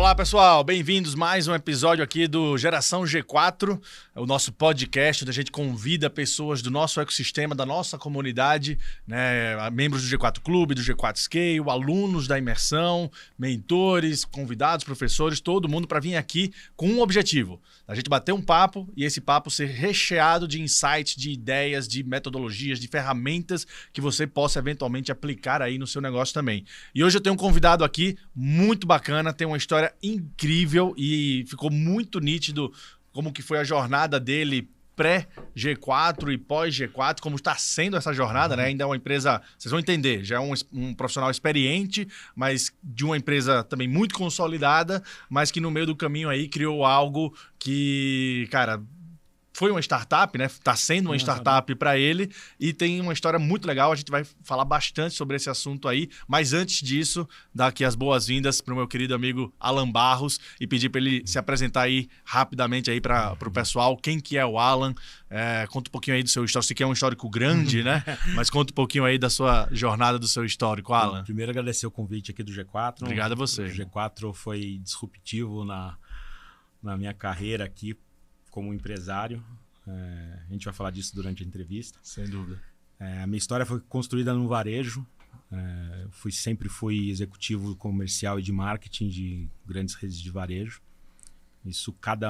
Olá, pessoal. Bem-vindos a mais um episódio aqui do Geração G4, o nosso podcast onde a gente convida pessoas do nosso ecossistema, da nossa comunidade, né, membros do G4 Clube, do G4 Scale, alunos da imersão, mentores, convidados, professores, todo mundo para vir aqui com um objetivo: a gente bater um papo e esse papo ser recheado de insights, de ideias, de metodologias, de ferramentas que você possa eventualmente aplicar aí no seu negócio também. E hoje eu tenho um convidado aqui muito bacana, tem uma história incrível e ficou muito nítido como que foi a jornada dele pré-G4 e pós-G4, como está sendo essa jornada, né? Ainda é uma empresa, vocês vão entender, já é um profissional experiente, mas de uma empresa também muito consolidada, mas que no meio do caminho aí criou algo que, cara, foi uma startup, né? Está sendo uma startup para ele e tem uma história muito legal. A gente vai falar bastante sobre esse assunto aí. Mas antes disso, dar aqui as boas-vindas para o meu querido amigo Alan Barros e pedir para ele se apresentar aí rapidamente aí para o pessoal. Quem que é o Alan? Conta um pouquinho aí do seu histórico. Você que é um histórico grande, né? Mas conta um pouquinho aí da sua jornada, do seu histórico, Alan. Primeiro, agradecer o convite aqui do G4. Obrigado a você. O G4 foi disruptivo na minha carreira aqui como empresário. A gente vai falar disso durante a entrevista. Sem dúvida. A minha história foi construída no varejo. Sempre fui executivo comercial e de marketing de grandes redes de varejo.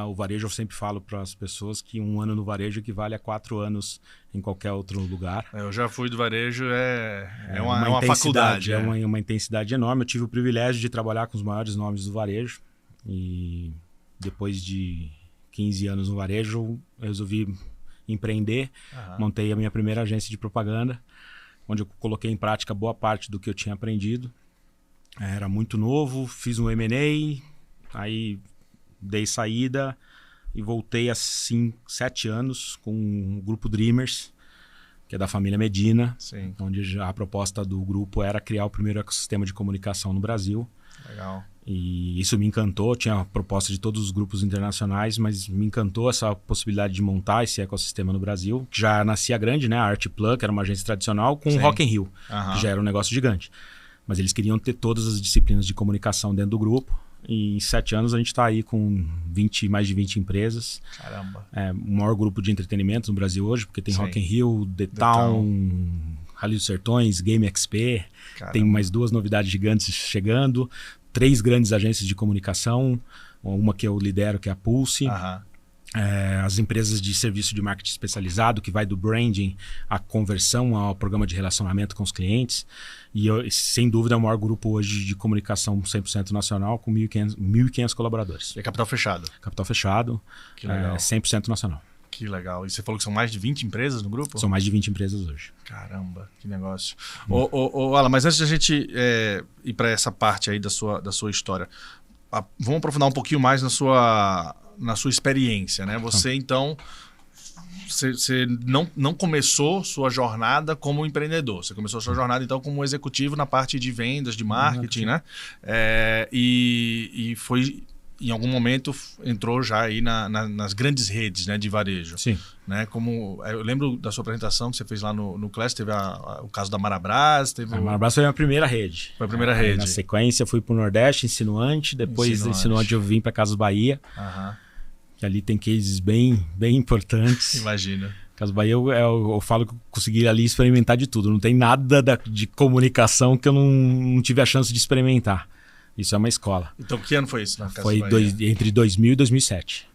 O varejo, eu sempre falo para as pessoas que um ano no varejo equivale a 4 anos em qualquer outro lugar. Eu já fui do varejo, é uma faculdade. É uma intensidade enorme. Eu tive o privilégio de trabalhar com os maiores nomes do varejo. E depois de 15 anos no varejo, eu resolvi empreender. Montei a minha primeira agência de propaganda, onde eu coloquei em prática boa parte do que eu tinha aprendido. Era muito novo, fiz um M&A, aí dei saída e voltei há 7 anos com o grupo Dreamers, que é da família Medina. Sim. Onde a proposta do grupo era criar o primeiro ecossistema de comunicação no Brasil. Legal. E isso me encantou. Tinha a proposta de todos os grupos internacionais, mas me encantou essa possibilidade de montar esse ecossistema no Brasil, que já nascia grande, né? A Artplug, que era uma agência tradicional, com o Rock in Rio, que já era um negócio gigante. Mas eles queriam ter todas as disciplinas de comunicação dentro do grupo. E em 7 anos a gente está aí com mais de 20 empresas. Caramba. O maior grupo de entretenimento no Brasil hoje, porque tem Rock in Rio, The Town, Rally dos Sertões, Game XP. Caramba. Tem mais 2 novidades gigantes chegando. 3 grandes agências de comunicação, uma que eu lidero, que é a Pulse. As empresas de serviço de marketing especializado, que vai do branding à conversão, ao programa de relacionamento com os clientes. E sem dúvida, é o maior grupo hoje de comunicação 100% nacional, com 1.500 colaboradores. E é capital fechado? Capital fechado, que legal. 100% nacional. Que legal. E você falou que são mais de 20 empresas no grupo? São mais de 20 empresas hoje. Caramba, que negócio. Alan, mas antes de a gente ir para essa parte aí da sua história, vamos aprofundar um pouquinho mais na sua experiência, né? Você, então, você não começou sua jornada como empreendedor. Você começou sua jornada, então, como executivo na parte de vendas, de marketing, né? E foi... Em algum momento entrou já aí nas grandes redes, né, de varejo. Sim. Né, eu lembro da sua apresentação que você fez lá no Class, teve o caso da Marabras. A Marabras foi a minha primeira rede. Foi a primeira rede. Na sequência fui para o Nordeste, Insinuante. Depois do Insinuante eu vim para Casas Bahia. Que ali tem cases bem importantes. Imagina. Casas Bahia eu falo que eu consegui ali experimentar de tudo. Não tem nada de comunicação que eu não tive a chance de experimentar. Isso é uma escola. Então, que ano foi isso na Casa Bahia? Foi entre 2000 e 2007.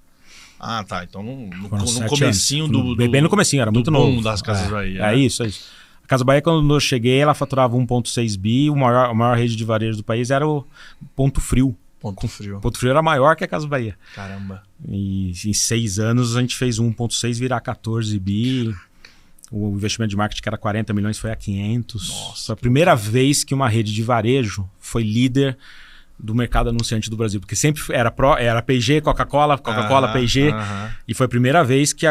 Ah, tá. Então, no comecinho bem no comecinho, era muito novo. Das Casas Bahia. É isso. A Casa Bahia, quando eu cheguei, ela faturava 1,6 bi. A maior rede de varejo do país era o Ponto Frio. Ponto Frio. Ponto Frio era maior que a Casa Bahia. Caramba. E em 6 anos a gente fez 1,6 virar 14 bi. O investimento de marketing, que era 40 milhões, foi a 500. Nossa. Foi a primeira vez que uma rede de varejo foi líder do mercado anunciante do Brasil, porque sempre era P&G, Coca-Cola, P&G, e foi a primeira vez que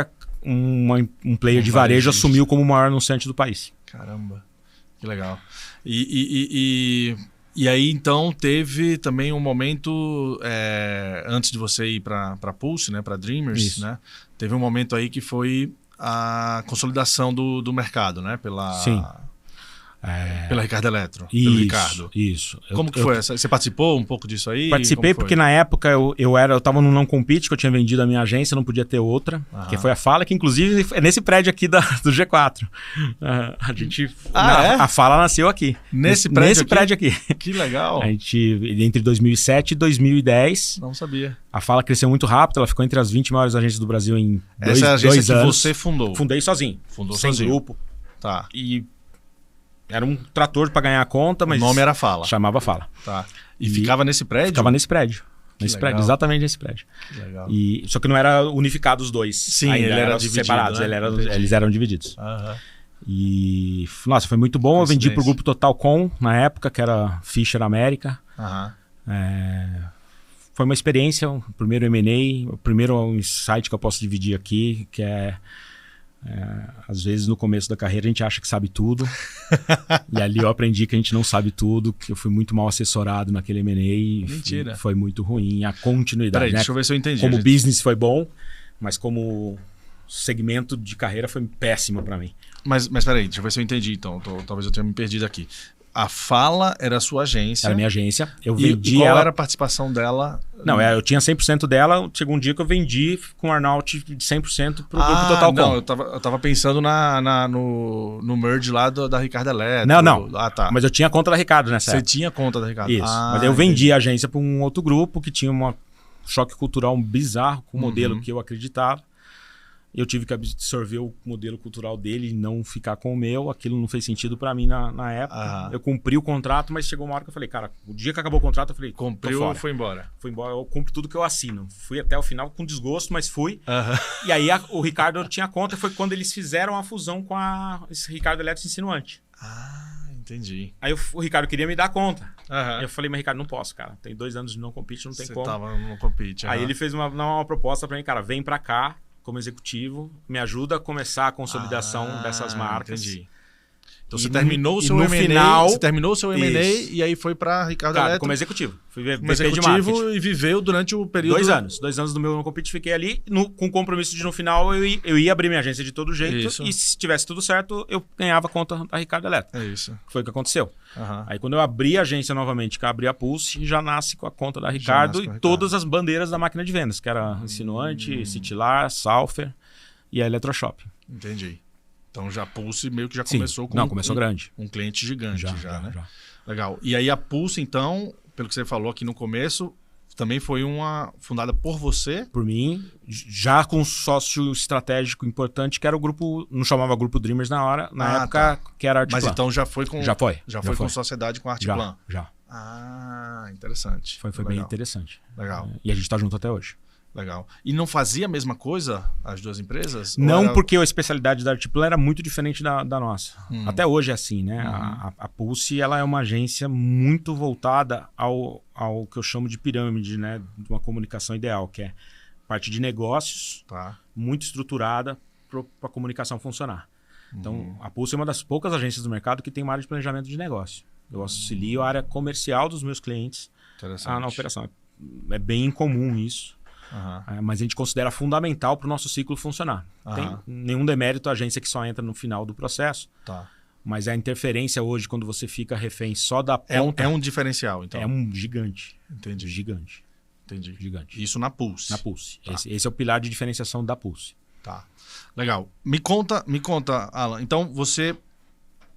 um player de varejo assumiu como o maior anunciante do país. Caramba, que legal. E aí, então, teve também um momento, antes de você ir para Pulse, né, para Dreamers, né, teve um momento aí que foi a consolidação do mercado, né, Sim. Pela Ricardo Eletro. Isso, pelo Ricardo. Isso. Como que foi essa? Você participou um pouco disso aí? Participei porque na época eu tava no Não Compete, que eu tinha vendido a minha agência, não podia ter outra, que foi a Fala, que inclusive é nesse prédio aqui do G4. A gente... A Fala nasceu aqui. Nesse prédio aqui? Que legal. A gente, entre 2007 e 2010... Não sabia. A Fala cresceu muito rápido, ela ficou entre as 20 maiores agências do Brasil em Essa é a agência 2 anos. Que você fundou? Fundei sozinho. Fundou sem sozinho. grupo. Tá. E era um trator para ganhar a conta, mas... O nome era Fala. Chamava Fala. Tá. E ficava nesse prédio? Ficava nesse prédio. Nesse prédio, exatamente nesse prédio. Que legal. Só que não era unificado os dois. Sim, ele era dividido, separados, né? Eles eram divididos. Aham. E, nossa, foi muito bom. Eu vendi pro grupo Total Com, na época, que era Fisher América. Aham. Foi uma experiência, o primeiro M&A, o primeiro insight que eu posso dividir aqui, que às vezes no começo da carreira a gente acha que sabe tudo. E ali eu aprendi que a gente não sabe tudo, que eu fui muito mal assessorado naquele M&A. Mentira. Foi muito ruim. A continuidade, Peraí, deixa eu ver se eu entendi. Como business foi bom, mas como segmento de carreira foi péssimo para mim. Mas peraí, deixa eu ver se eu entendi então. Talvez eu tenha me perdido aqui. A Fala era a sua agência. Era a minha agência. Eu vendi e qual ela... era a participação dela? Não, eu tinha 100% dela. Chegou um dia que eu vendi com earnout de 100% pro grupo Total Com. Não, eu tava pensando no merge lá da Ricardo Eletro. Não. Ah, tá. Mas eu tinha conta da Ricardo nessa época. Você tinha conta da Ricardo? Isso. Mas eu vendi a agência para um outro grupo que tinha um choque cultural bizarro com o modelo que eu acreditava. Eu tive que absorver o modelo cultural dele e não ficar com o meu. Aquilo não fez sentido para mim na época. Eu cumpri o contrato, mas chegou uma hora que eu falei, cara, o dia que acabou o contrato, eu falei, cumpriu ou foi embora? Fui embora, eu cumpro tudo que eu assino. Fui até o final com desgosto, mas fui. E aí o Ricardo tinha conta, foi quando eles fizeram a fusão com esse Ricardo Eletro Insinuante. Entendi. Aí o Ricardo queria me dar conta. Eu falei, mas Ricardo, não posso, cara. Tem 2 anos de não compete, não tem como. Você tava no compete. Aí ele fez uma proposta para mim, cara, vem para cá como executivo, me ajuda a começar a consolidação dessas marcas. Entendi. Então você terminou o seu no M&A, final, você terminou o seu M&A e aí foi para Ricardo Eletro. Como executivo. Fui VP como executivo e viveu durante o período... 2 anos. 2 anos do meu não compete, fiquei ali com o compromisso de no final eu ia abrir minha agência de todo jeito. Isso. E se tivesse tudo certo, eu ganhava a conta da Ricardo Eletro. É isso. Foi o que aconteceu. Aí quando eu abri a agência novamente, que eu abri a Pulse, já nasce com a conta da Ricardo e todas as bandeiras da máquina de vendas, que era Insinuante, Citilar, Salfer e a Eletroshop. Entendi. Então já a Pulse meio que já começou com começou grande. Um cliente gigante já, né? Já. Legal. E aí a Pulse, então, pelo que você falou aqui no começo, também foi uma fundada por você? Por mim, já com um sócio estratégico importante, que era o grupo, não chamava Grupo Dreamers na época, que era Artplan. Mas então já foi com... Já foi com sociedade com a Artplan? Já. Interessante. Foi bem interessante. Legal. E a gente tá junto até hoje. Legal. E não fazia a mesma coisa as duas empresas? Não, porque a especialidade da Artplan era muito diferente da nossa. Até hoje é assim, né? A Pulse ela é uma agência muito voltada ao que eu chamo de pirâmide, né? De uma comunicação ideal, que é parte de negócios, muito estruturada para a comunicação funcionar. Então, a Pulse é uma das poucas agências do mercado que tem uma área de planejamento de negócio. Eu auxilio a área comercial dos meus clientes na operação. É bem incomum isso. Mas a gente considera fundamental para o nosso ciclo funcionar. Tem nenhum demérito a agência que só entra no final do processo. Mas a interferência hoje, quando você fica refém só da ponta... É um diferencial, então? É um gigante. Entendi. Gigante. Entendi. Gigante. Isso na Pulse? Na Pulse. Esse é o pilar de diferenciação da Pulse. Tá. Legal. Me conta, Alan. Então, você...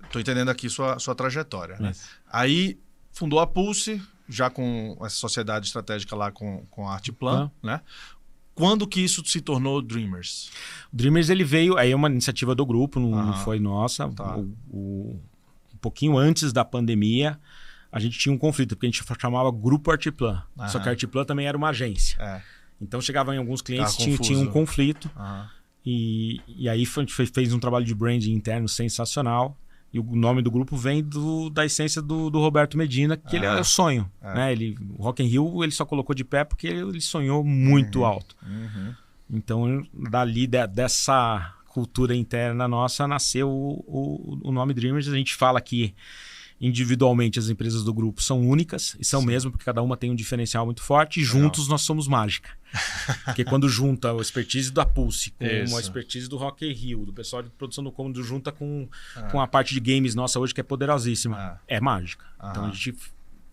Estou entendendo aqui sua trajetória. Né? Aí, fundou a Pulse... já com essa sociedade estratégica lá com a Artplan, né? Quando que isso se tornou Dreamers? O Dreamers ele veio, aí é uma iniciativa do grupo, não foi nossa. Um pouquinho antes da pandemia, a gente tinha um conflito, porque a gente chamava Grupo Artplan. Só que a Artplan também era uma agência. Então chegavam em alguns clientes, tinha um conflito. E aí a gente fez um trabalho de branding interno sensacional. E o nome do grupo vem da essência do Roberto Medina, que ele é o sonho. Né? O Rock in Rio ele só colocou de pé porque ele sonhou muito alto. Então, dali, dessa cultura interna nossa, nasceu o nome Dreamers. A gente fala que individualmente as empresas do grupo são únicas, e são mesmo, porque cada uma tem um diferencial muito forte, e juntos nós somos mágica. Porque quando junta a expertise da Pulse com a expertise do Rock in Rio, do pessoal de produção do cômodo, junta com a parte de games nossa hoje, que é poderosíssima, é mágica. Então a gente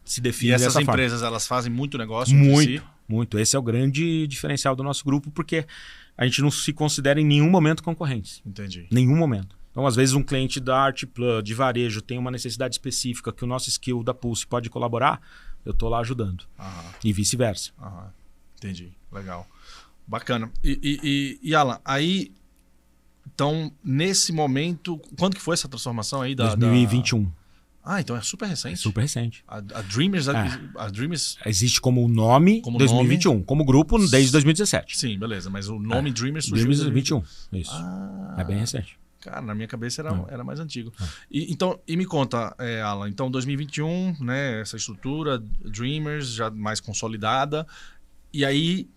se define dessa forma. E essas empresas, elas fazem muito negócio muito, entre si? Muito. Esse é o grande diferencial do nosso grupo, porque a gente não se considera em nenhum momento concorrentes. Entendi. Nenhum momento. Então, às vezes, um cliente da Artplan, de varejo, tem uma necessidade específica que o nosso skill da Pulse pode colaborar, eu estou lá ajudando. E vice-versa. Entendi. Legal. Bacana. E Alan, aí, então, nesse momento, quando que foi essa transformação aí? 2021. Então é super recente. É super recente. A Dreamers, a Dreamers... Existe como nome 2021. Nome... Como grupo desde 2017. Sim, beleza. Mas o nome Dreamers surgiu em 2021. Isso. É bem recente. Cara, na minha cabeça era mais antigo. E me conta, Alan, então 2021, né, essa estrutura, Dreamers, já mais consolidada. E aí,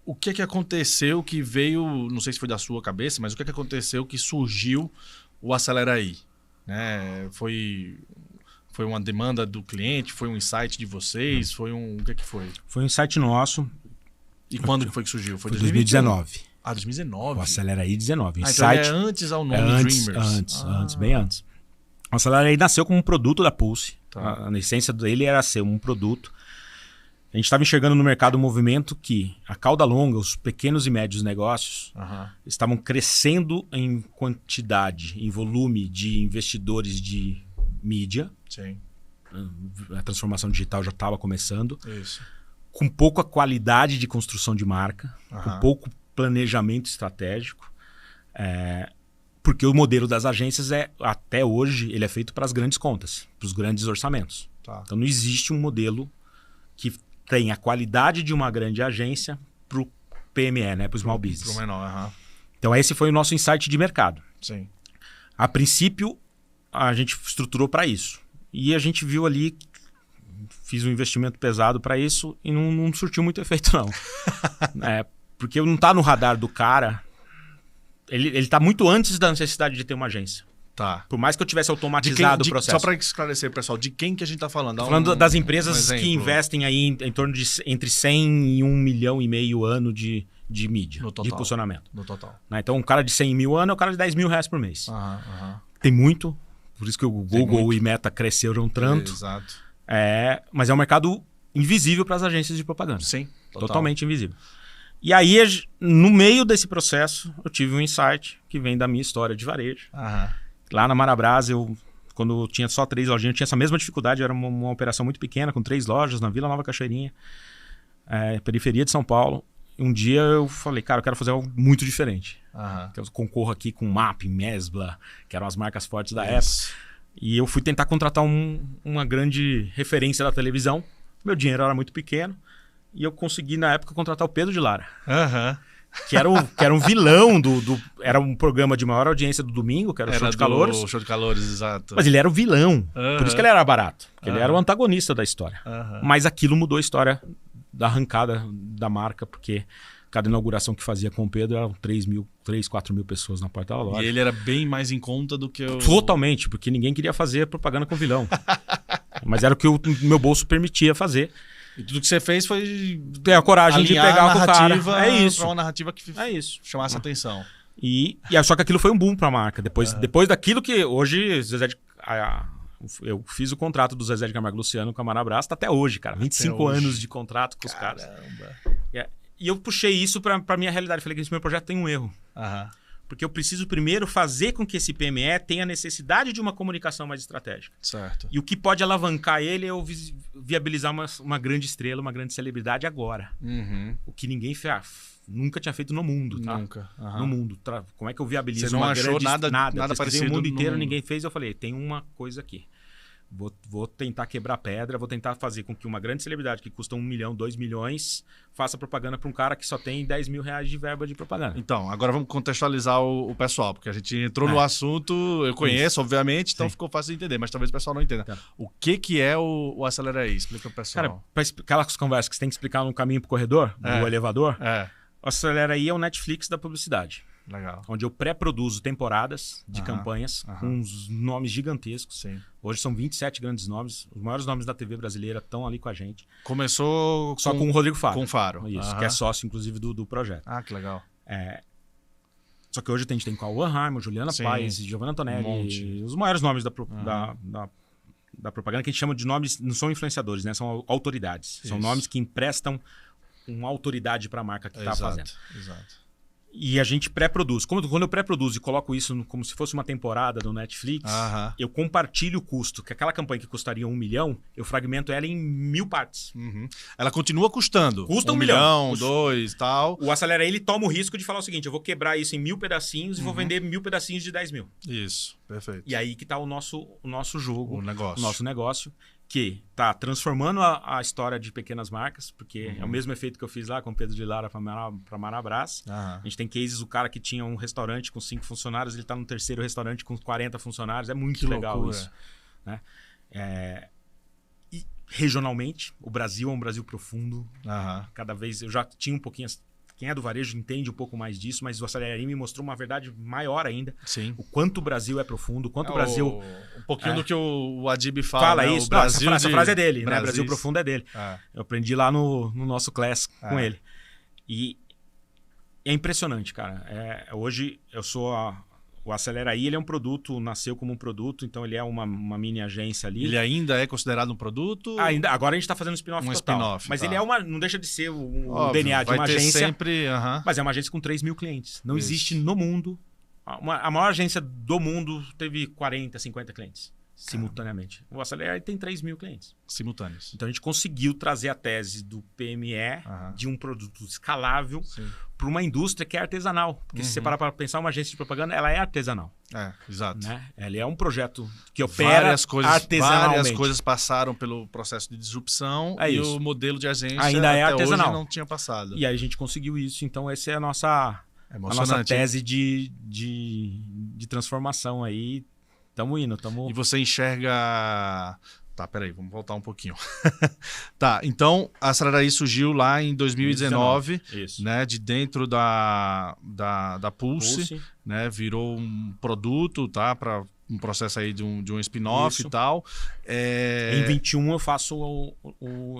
o que aconteceu que veio, não sei se foi da sua cabeça, mas o que aconteceu que surgiu o Acelera Aí? Né? Foi uma demanda do cliente? Foi um insight de vocês? Foi o que foi? Foi um insight nosso. E quando que foi que surgiu? Foi 2019. 2019? O Acelera Aí 19. Então é antes ao nome Dreamers. Antes, bem antes. O Acelera Aí nasceu como um produto da Pulse. A essência dele era ser um produto. A gente estava enxergando no mercado um movimento que a cauda longa, os pequenos e médios negócios, estavam crescendo em quantidade, em volume de investidores de mídia. Sim. A transformação digital já estava começando. Isso. Com pouca qualidade de construção de marca, com pouco planejamento estratégico, porque o modelo das agências até hoje, ele é feito para as grandes contas, para os grandes orçamentos. Então não existe um modelo que tenha a qualidade de uma grande agência para o PME, né, para o small business. Pro menor, Então esse foi o nosso insight de mercado. Sim. A princípio, a gente estruturou para isso. E a gente viu ali, fiz um investimento pesado para isso e não surtiu muito efeito não. Porque não está no radar do cara. Ele está muito antes da necessidade de ter uma agência. Por mais que eu tivesse automatizado o processo. Só para esclarecer, pessoal, de quem que a gente está falando? Falando das empresas que investem aí em torno de entre 100 e 1,5 milhão ano de mídia, no total, de impulsionamento. No total. Então, um cara de 100 mil ano é um cara de 10 mil reais por mês. Tem muito. Por isso que o Google e Meta cresceram tanto. Exato. Mas é um mercado invisível para as agências de propaganda. Sim. Totalmente invisível. E aí, no meio desse processo, eu tive um insight que vem da minha história de varejo. Lá na Marabras, quando eu tinha só 3 lojinhas, eu tinha essa mesma dificuldade. Era uma operação muito pequena, com 3 lojas, na Vila Nova Cachoeirinha, periferia de São Paulo. Um dia eu falei, cara, eu quero fazer algo muito diferente. Que eu concorro aqui com MAP, Mesbla, que eram as marcas fortes da época. E eu fui tentar contratar uma grande referência da televisão. Meu dinheiro era muito pequeno. E eu consegui, na época, contratar o Pedro de Lara. Que era um vilão Era um programa de maior audiência do domingo, que era o Show de Calouros. O Show de Calouros, exato. Mas ele era o vilão. Por isso que ele era barato. Porque ele era o antagonista da história. Mas aquilo mudou a história da arrancada da marca, porque cada inauguração que fazia com o Pedro eram 4 mil pessoas na porta da loja. E ele era bem mais em conta do que o... Totalmente, porque ninguém queria fazer propaganda com vilão. Mas era o que o meu bolso permitia fazer. E tudo que você fez foi ter a coragem de pegar o cara. É isso. Pra uma narrativa que chamasse a atenção. E só que aquilo foi um boom pra marca. Depois daquilo que hoje eu fiz o contrato do Zezé de Camargo e Luciano com a Marabras, tá até hoje, cara. 25 anos de contrato com os caras. E eu puxei isso pra minha realidade. Falei que esse meu projeto tem um erro. Porque eu preciso primeiro fazer com que esse PME tenha necessidade de uma comunicação mais estratégica. Certo. E o que pode alavancar ele é eu viabilizar uma grande estrela, uma grande celebridade agora. O que ninguém nunca tinha feito no mundo. Tá? Nunca. No mundo. Como é que eu viabilizo Você não uma achou grande... nada parecido o mundo inteiro, mundo. ninguém fez. Eu falei, tem uma coisa aqui. Vou tentar quebrar pedra, vou tentar fazer com que uma grande celebridade que custa 1 milhão, 2 milhões, faça propaganda para um cara que só tem 10 mil reais de verba de propaganda. Então, agora vamos contextualizar o pessoal, porque a gente entrou no assunto, eu conheço, obviamente, então ficou fácil de entender, mas talvez o pessoal não entenda. O que é o Acelera Aí? Explica pro pessoal. Cara, para aquelas conversas que você tem que explicar no caminho pro corredor, no elevador, o Acelera Aí é o Netflix da publicidade. Legal. Onde eu pré-produzo temporadas de campanhas com uns nomes gigantescos. Sim. Hoje são 27 grandes nomes. Os maiores nomes da TV brasileira estão ali com a gente. Começou só com o Rodrigo Faro. Com o Faro. Isso, que é sócio, inclusive, do projeto. Ah, que legal. Só que hoje a gente tem Cauã Raimo, Juliana Paes, Giovanna Antonelli, os maiores nomes da propaganda, que a gente chama de nomes, não são influenciadores, né? São autoridades. São nomes que emprestam uma autoridade para a marca que está fazendo. Exato. E a gente pré-produz. Quando eu pré-produzo e coloco isso como se fosse uma temporada do Netflix, eu compartilho o custo. Que aquela campanha que custaria 1 milhão, eu fragmento ela em 1000 partes. Ela continua custando. Custa 1 milhão, 2 e tal. O Acelera ele toma o risco de falar o seguinte, eu vou quebrar isso em 1000 pedacinhos e vou vender 1000 pedacinhos de 10 mil. Isso, perfeito. E aí que está o nosso jogo. O negócio. O nosso negócio. Que tá transformando a história de pequenas marcas, porque é o mesmo efeito que eu fiz lá com o Pedro de Lara para Marabras. A gente tem cases, o cara que tinha um restaurante com 5 funcionários, ele tá no terceiro restaurante com 40 funcionários. É muito legal isso. Né? E regionalmente, o Brasil é um Brasil profundo. Cada vez, eu já tinha um pouquinho... Quem é do varejo entende um pouco mais disso, mas o Acelera aí me mostrou uma verdade maior ainda. Sim. O quanto o Brasil é profundo, o quanto o Brasil... Um pouquinho do que o Adib fala. Fala né? isso. O Brasil essa frase é dele, né? Brasil profundo é dele. Eu aprendi lá no nosso class com ele. E é impressionante, cara. Hoje eu sou o Acelera aí, ele é um produto, nasceu como um produto, então ele é uma mini agência ali. Ele ainda é considerado um produto? Agora a gente está fazendo um spin-off total. Mas ele não deixa de ser o DNA de uma agência. Sempre, mas é uma agência com 3 mil clientes. Não existe no mundo. A maior agência do mundo teve 40, 50 clientes simultaneamente. O Acelera aí tem 3 mil clientes. Simultâneos. Então a gente conseguiu trazer a tese do PME de um produto escalável para uma indústria que é artesanal. Porque se você parar para pensar, uma agência de propaganda, ela é artesanal. Exato. Né? Ela é um projeto que opera artesanalmente. Várias coisas passaram pelo processo de disrupção e o modelo de agência ainda é artesanal. Hoje não tinha passado. E aí a gente conseguiu isso. Então essa é a nossa tese de transformação aí. Tamo indo. E você enxerga... Tá, peraí, vamos voltar um pouquinho. Tá, então a Acelera surgiu lá em 2019, né, de dentro da Pulse, né, virou um produto, tá, para um processo aí de um spin-off e tal. Em 21 eu faço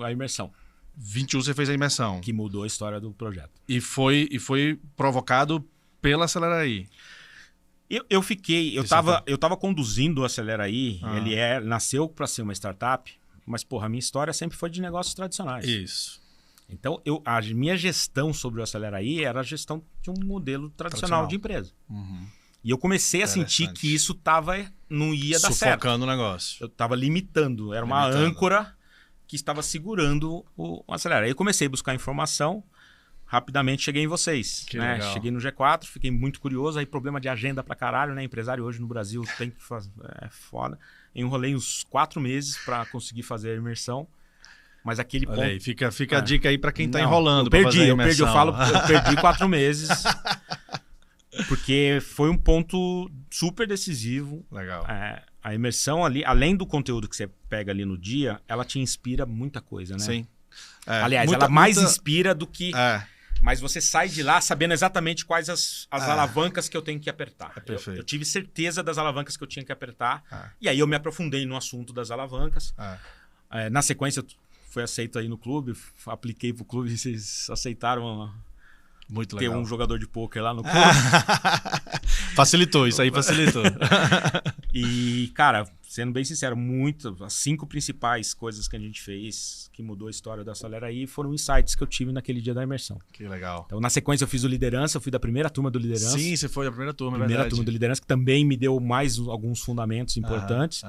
a imersão. 21 você fez a imersão. Que mudou a história do projeto. E foi provocado pela Acelera aí. Eu tava conduzindo o Acelera aí, ele nasceu para ser uma startup, mas porra, a minha história sempre foi de negócios tradicionais. Isso. Então, a minha gestão sobre o Acelera aí era a gestão de um modelo tradicional de empresa. E eu comecei a sentir que isso não ia dar certo. Sufocando o negócio. Eu estava limitando, era uma âncora que estava segurando o Acelera. Aí eu comecei a buscar informação. Rapidamente cheguei em vocês, né? Cheguei no G4, fiquei muito curioso. Aí problema de agenda pra caralho, né? Empresário hoje no Brasil tem que fazer... É foda. Enrolei uns 4 meses pra conseguir fazer a imersão. Mas aquele ponto... Olha aí, fica a dica aí pra quem tá enrolando. Eu perdi 4 meses. Porque foi um ponto super decisivo. Legal. A imersão ali, além do conteúdo que você pega ali no dia, ela te inspira muita coisa, né? Sim. Aliás, ela mais inspira do que... Mas você sai de lá sabendo exatamente quais as alavancas que eu tenho que apertar. Eu tive certeza das alavancas que eu tinha que apertar. E aí eu me aprofundei no assunto das alavancas. Na sequência, fui aceito aí no clube. Apliquei pro clube e vocês aceitaram muito ter legal. Um jogador de pôquer lá no clube. Facilitou, isso aí facilitou. E, cara, sendo bem sincero, as 5 principais coisas que a gente fez que mudou a história da Acelera aí foram insights que eu tive naquele dia da imersão. Que legal. Então, na sequência, eu fiz o Liderança, eu fui da primeira turma do Liderança. Sim, você foi da primeira turma, Primeira turma do Liderança, que também me deu mais alguns fundamentos importantes.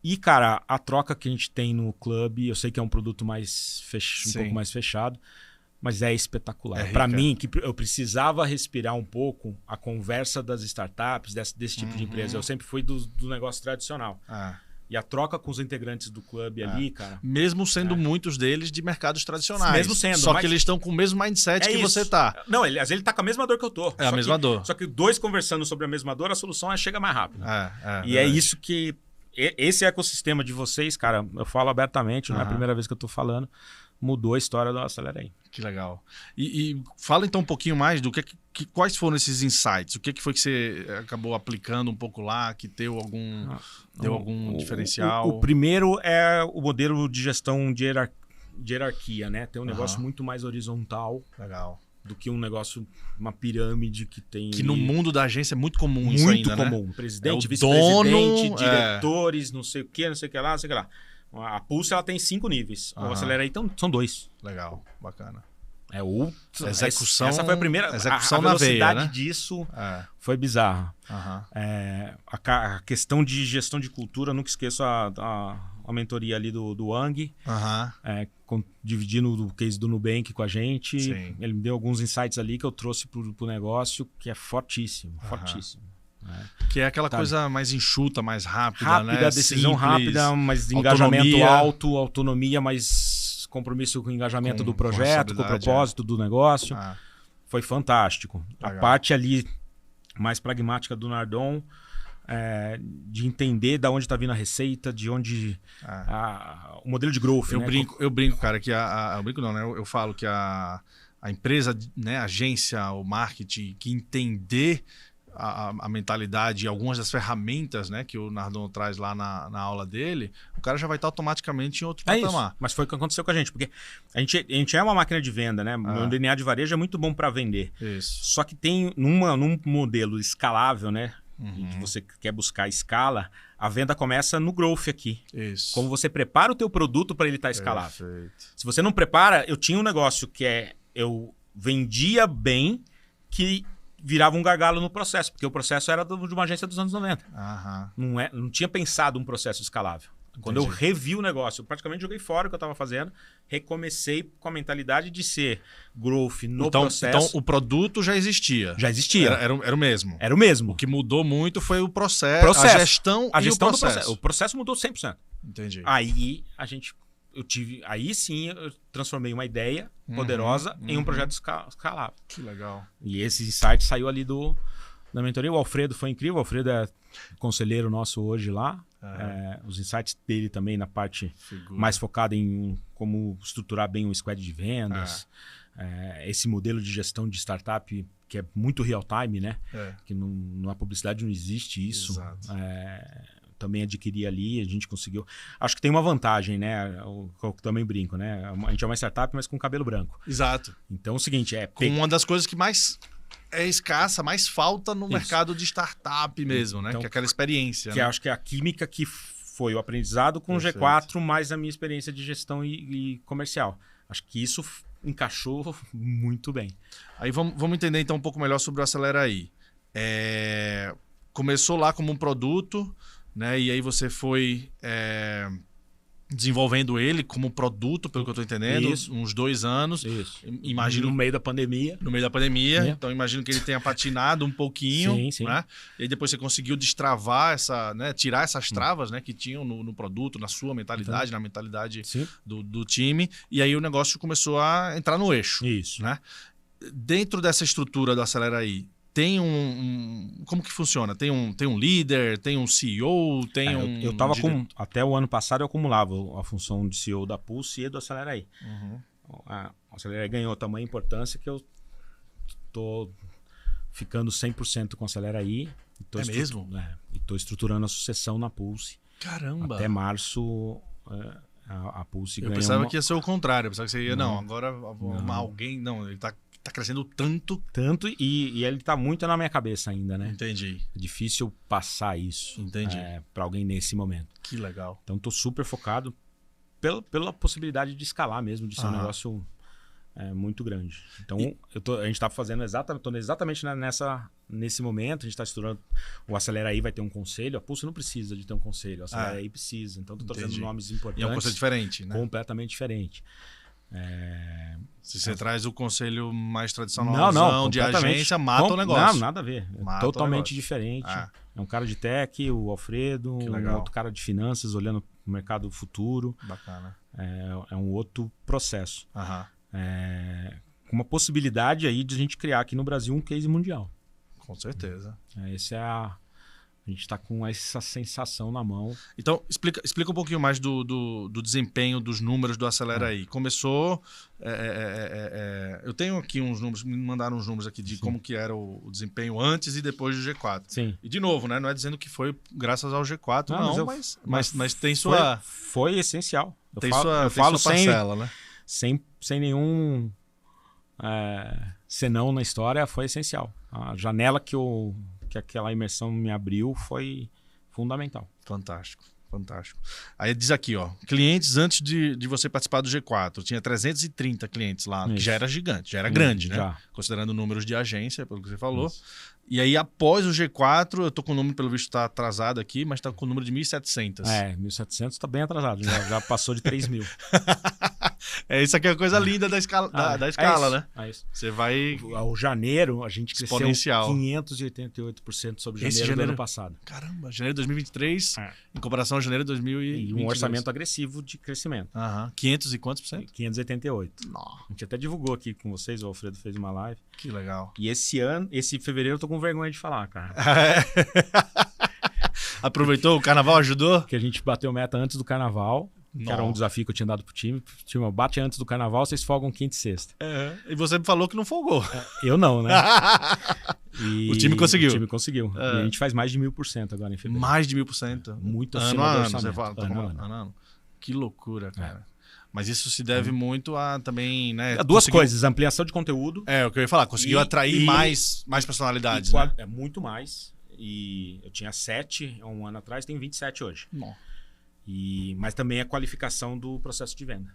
E, cara, a troca que a gente tem no clube, eu sei que é um produto mais um pouco mais fechado, mas é espetacular. Para mim, que eu precisava respirar um pouco a conversa das startups, desse tipo de empresa. Eu sempre fui do negócio tradicional. E a troca com os integrantes do clube ali, cara... Mesmo sendo muitos deles de mercados tradicionais. Mesmo sendo. Só que eles estão com o mesmo mindset que você tá. Não, às vezes ele tá com a mesma dor que eu tô. A mesma dor. Só que 2 conversando sobre a mesma dor, a solução chega mais rápido. E é isso que... Esse ecossistema de vocês, cara, eu falo abertamente, não é a primeira vez que eu tô falando. mudou a história do Acelera Aí. Que legal. E fala então um pouquinho mais do quais foram esses insights? O que foi que você acabou aplicando um pouco lá, que deu algum diferencial? O primeiro é o modelo de gestão de hierarquia, né? Tem um negócio muito mais horizontal. Legal. Do que um negócio, uma pirâmide que tem... Que no mundo da agência é muito comum isso ainda, né? Muito comum. Presidente, vice-presidente, diretores, não sei o que lá, não sei o que lá. A Pulse, ela tem 5 níveis. O Acelera Aí, então, são 2. Legal, bacana. Execução. Essa foi a primeira. Execução a na velocidade veia, né? disso foi bizarra. A questão de gestão de cultura, nunca esqueço a mentoria ali do Wang, dividindo o case do Nubank com a gente. Sim. Ele me deu alguns insights ali que eu trouxe pro negócio, que é fortíssimo, fortíssimo. Que é aquela coisa mais enxuta, mais rápida, né? Decisão simples, rápida, mas engajamento alto, autonomia, mas compromisso com o engajamento do projeto, com o propósito do negócio. Foi fantástico. Legal. A parte ali mais pragmática do Nardon, de entender de onde está vindo a receita, de onde o modelo de growth. Eu brinco, cara, que eu brinco não, né? Eu falo que a empresa, né, a agência, o marketing, que entender a mentalidade e algumas das ferramentas, né, que o Nardon traz lá na aula dele, o cara já vai estar automaticamente em outro patamar. Isso. Mas foi o que aconteceu com a gente, porque a gente é uma máquina de venda, né? O DNA de varejo é muito bom para vender. Isso. Só que tem num modelo escalável, né? Que você quer buscar escala, a venda começa no growth aqui. Isso. Como você prepara o teu produto para ele estar escalável. Perfeito. Se você não prepara, eu tinha um negócio que eu vendia bem, que virava um gargalo no processo, porque o processo era de uma agência dos anos 90. Não tinha pensado um processo escalável. Quando eu revi o negócio, eu praticamente joguei fora o que eu estava fazendo, recomecei com a mentalidade de ser growth no processo. Então o produto já existia. Já existia. Era o mesmo. Era o mesmo. O que mudou muito foi o processo. A gestão e o processo. Do processo. O processo mudou 100%. Entendi. Aí aí sim eu transformei uma ideia poderosa em um projeto escalável. Que legal. E esse insight saiu ali da mentoria. O Alfredo foi incrível. O Alfredo é conselheiro nosso hoje lá. Os insights dele também na parte mais focada em como estruturar bem um squad de vendas. Esse modelo de gestão de startup que é muito real time, né? Que na publicidade não existe isso. Exato. Também adquiri ali, a gente conseguiu. Acho que tem uma vantagem, né? Eu também brinco, né? A gente é uma startup, mas com cabelo branco. Exato. Então é o seguinte, com uma das coisas que mais é escassa, mais falta no mercado de startup mesmo, né? Então, que é aquela experiência. Que acho que é a química que foi o aprendizado com o G4, mais a minha experiência de gestão e comercial. Acho que isso encaixou muito bem. Aí vamos entender então um pouco melhor sobre o Acelera Aí. Começou lá como um produto, né? E aí você foi desenvolvendo ele como produto, pelo que eu estou entendendo, uns 2 anos. Isso. Imagino, no meio da pandemia. Então imagino que ele tenha patinado um pouquinho. Sim. Né? E aí depois você conseguiu destravar tirar essas travas, né, que tinham no produto, na sua mentalidade, na mentalidade do time. E aí o negócio começou a entrar no eixo. Isso. Né? Dentro dessa estrutura do Acelera Aí, tem como que funciona? Tem um líder, tem um CEO, tem eu tava até o ano passado eu acumulava a função de CEO da Pulse e do Acelera Aí. O Acelera Aí ganhou tamanha importância que eu tô ficando 100% com o Acelera Aí. Mesmo? E tô estruturando a sucessão na Pulse. Caramba! Até março a Pulse ganhou. Eu pensava que ia ser o contrário. Eu pensava que você ia, agora alguém... Não, ele tá crescendo tanto. E ele tá muito na minha cabeça ainda, né? Entendi. É difícil passar isso para alguém nesse momento. Que legal. Então tô super focado pela possibilidade de escalar mesmo, de ser um negócio muito grande. Então a gente tá fazendo exatamente nesse momento, a gente tá estruturando. O Acelera Aí vai ter um conselho, a Pulse não precisa de ter um conselho, o Acelera Aí precisa. Então tô trazendo nomes importantes. E é um conselho diferente, né? Completamente diferente. Se você traz o conselho mais tradicional de agência, mata o negócio. Não, nada a ver. Totalmente diferente. É um cara de tech, o Alfredo, um outro cara de finanças, olhando o mercado futuro. Bacana. É um outro processo. Com uma possibilidade aí de a gente criar aqui no Brasil um case mundial. Com certeza. Esse A gente está com essa sensação na mão. Então, explica um pouquinho mais do desempenho dos números do Acelera aí. Começou... eu tenho aqui uns números, me mandaram uns números aqui de como que era o desempenho antes e depois do G4. Sim. E de novo, né? Não é dizendo que foi graças ao G4, mas tem sua... Foi essencial. Eu falo sua parcela, né? Sem nenhum senão na história, foi essencial. A janela que aquela imersão me abriu foi fundamental. Fantástico. Aí diz aqui, ó, clientes antes de você participar do G4, tinha 330 clientes lá, que já era gigante, já era grande, né? Já. Considerando números de agência, pelo que você falou. Isso. E aí, após o G4, eu tô com o número, pelo visto, tá atrasado aqui, mas tá com o número de 1.700. 1.700 tá bem atrasado, já passou de 3.000. Isso aqui é a coisa linda da escala, da escala, né? É isso. Você vai... O janeiro, a gente cresceu exponencial. 588% sobre janeiro do ano passado. Caramba, janeiro de 2023, em comparação a janeiro de 2022. E um orçamento agressivo de crescimento. 500 e quantos por cento? 588. Nossa. A gente até divulgou aqui com vocês, o Alfredo fez uma live. Que legal. E esse fevereiro eu tô com vergonha de falar, cara. Aproveitou? O carnaval ajudou? Que a gente bateu meta antes do carnaval. Que era um desafio que eu tinha dado pro time. Time, bate antes do carnaval, vocês folgam quinta e sexta. E você me falou que não folgou. Eu não, né? O time conseguiu. O time conseguiu. E a gente faz mais de 1.000% agora em fevereiro. Mais de 1.000%? Muito acima do orçamento. Você fala, ano. Que loucura, cara. Mas isso se deve muito a também, né? Duas coisas, ampliação de conteúdo. O que eu ia falar, conseguiu atrair mais personalidades, né? É muito mais. E eu tinha 7 há um ano atrás, tenho 27 hoje. Mas também a qualificação do processo de venda.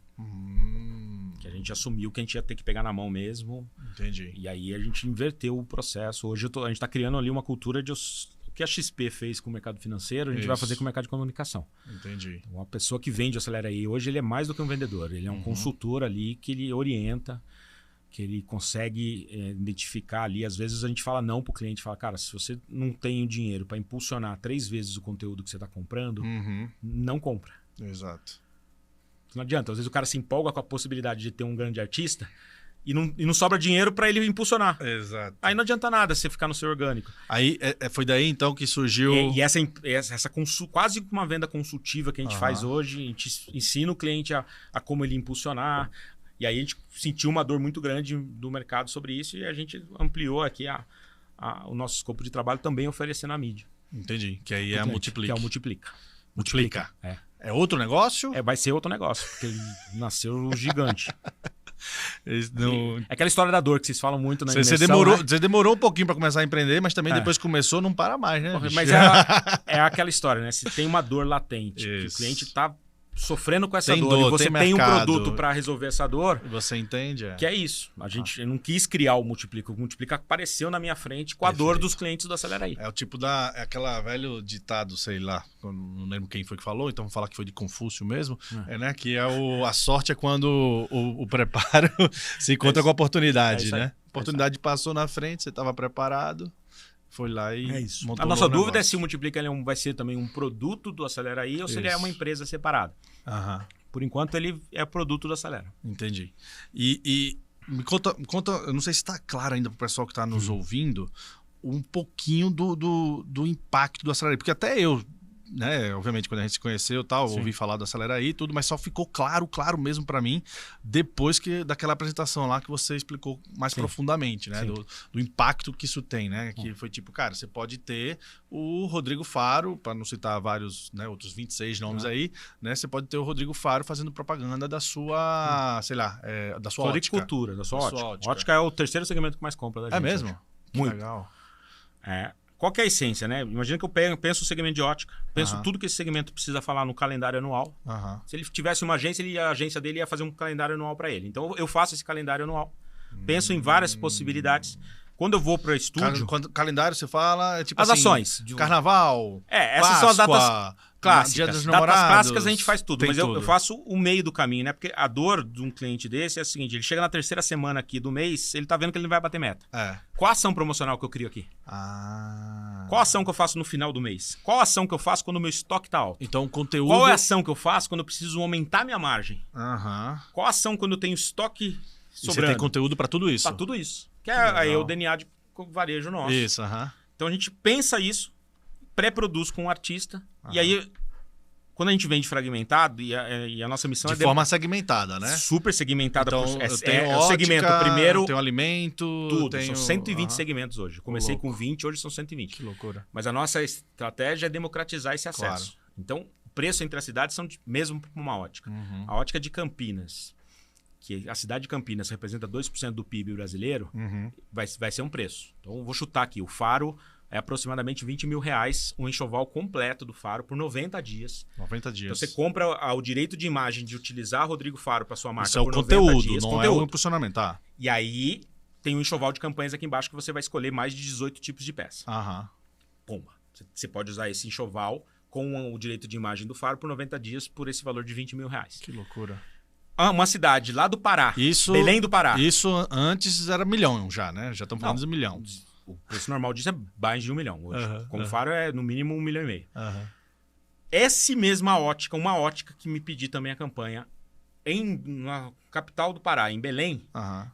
Que a gente assumiu que a gente ia ter que pegar na mão mesmo. Entendi. E aí a gente inverteu o processo. Hoje a gente está criando ali uma cultura de... O que a XP fez com o mercado financeiro, a gente vai fazer com o mercado de comunicação. Entendi. Então, a pessoa que vende o Acelera aí, hoje ele é mais do que um vendedor. Ele é um consultor ali que ele orienta, que ele consegue identificar ali. Às vezes a gente fala não para o cliente, fala, cara, se você não tem o dinheiro para impulsionar 3 vezes o conteúdo que você está comprando, não compra. Exato. Não adianta. Às vezes o cara se empolga com a possibilidade de ter um grande artista e não sobra dinheiro para ele impulsionar. Exato. Aí não adianta nada você ficar no seu orgânico. Aí foi daí então que surgiu... E essa quase uma venda consultiva que a gente faz hoje, a gente ensina o cliente a como ele impulsionar. E aí a gente sentiu uma dor muito grande do mercado sobre isso e a gente ampliou aqui o nosso escopo de trabalho também oferecendo a mídia. Entendi. Que aí é a Multiplica. Que é o Multiplica. Multiplica. É outro negócio? Vai ser outro negócio, porque ele nasceu gigante. Não... É aquela história da dor que vocês falam muito na imersão. Você demorou um pouquinho para começar a empreender, mas também depois que começou, não para mais, né? Mas é aquela história, né? Se tem uma dor latente, que o cliente está sofrendo com essa dor, e você tem um produto para resolver essa dor, você entende? Que é isso. A gente não quis criar o Multiplica. O Multiplica apareceu na minha frente com a dor dos clientes do Acelera aí. É o tipo aquela velho ditado, sei lá, não lembro quem foi que falou, então vou falar que foi de Confúcio mesmo, né? Que a sorte é quando o preparo se encontra com a oportunidade, né? A oportunidade passou na frente, você estava preparado. Foi lá e montou. A nossa dúvida é se o Multiplica ele vai ser também um produto do Acelera aí ou se ele é uma empresa separada. Por enquanto, ele é produto do Acelera. Entendi. E me conta, eu não sei se está claro ainda para o pessoal que está nos ouvindo, um pouquinho do impacto do Acelera aí. Porque até eu, né, obviamente, quando a gente se conheceu, ouvi falar do Acelera aí e tudo, mas só ficou claro mesmo para mim depois daquela apresentação lá que você explicou mais profundamente, né, do impacto que isso tem, né, que foi tipo, cara, você pode ter o Rodrigo Faro, para não citar vários, né, outros 26 nomes aí, né, você pode ter o Rodrigo Faro fazendo propaganda da sua, sei lá, da sua ótica. Agricultura, da sua ótica. Ótica é o terceiro segmento que mais compra da gente. É mesmo? Muito. Legal. Qual que é a essência, né? Imagina que eu penso o segmento de ótica, penso tudo que esse segmento precisa falar no calendário anual. Se ele tivesse uma agência, a agência dele ia fazer um calendário anual para ele. Então eu faço esse calendário anual, penso em várias possibilidades. Quando eu vou para estúdio... Calendário, você fala... tipo as assim, ações. Carnaval, essas Páscoa, são as datas clássicas. Dia dos Namorados. Datas clássicas a gente faz tudo, mas tudo. Eu faço o meio do caminho, né? Porque a dor de um cliente desse é a seguinte, ele chega na terceira semana aqui do mês, ele tá vendo que ele não vai bater meta. Qual a ação promocional que eu crio aqui? Qual a ação que eu faço no final do mês? Qual a ação que eu faço quando o meu estoque tá alto? Então, conteúdo... Qual é a ação que eu faço quando eu preciso aumentar minha margem? Qual a ação quando eu tenho estoque sobrando? Você tem conteúdo para tudo isso? Para tudo isso. Que é aí o DNA de varejo nosso. Isso, Então a gente pensa isso, pré-produz com o artista. E aí, quando a gente vende fragmentado, e a nossa missão de forma segmentada, né? Super segmentada. Então, o segmento primeiro... Tem o alimento... Tudo. São 120 segmentos hoje. Eu comecei com 20, hoje são 120. Que loucura. Mas a nossa estratégia é democratizar esse acesso. Claro. Então, o preço entre as cidades são mesmo para uma ótica. A ótica de Campinas, que a cidade de Campinas representa 2% do PIB brasileiro, vai ser um preço. Então, eu vou chutar aqui. O Faro é aproximadamente R$20 mil, um enxoval completo do Faro por 90 dias. 90 dias. Então, você compra o direito de imagem de utilizar Rodrigo Faro para sua marca Isso por é o conteúdo, dias, não é o impulsionamento. Tá. E aí, tem um enxoval de campanhas aqui embaixo que você vai escolher mais de 18 tipos de peça. Pomba. Você pode usar esse enxoval com o direito de imagem do Faro por 90 dias por esse valor de R$20 mil. Que loucura. Uma cidade lá do Pará, Belém do Pará. Isso antes era milhão já, né? Já estamos falando de milhão. O preço normal disso é mais de 1 milhão hoje. Com o Faro é no mínimo 1,5 milhão. Essa mesma ótica, uma ótica que me pedi também a campanha na capital do Pará, em Belém,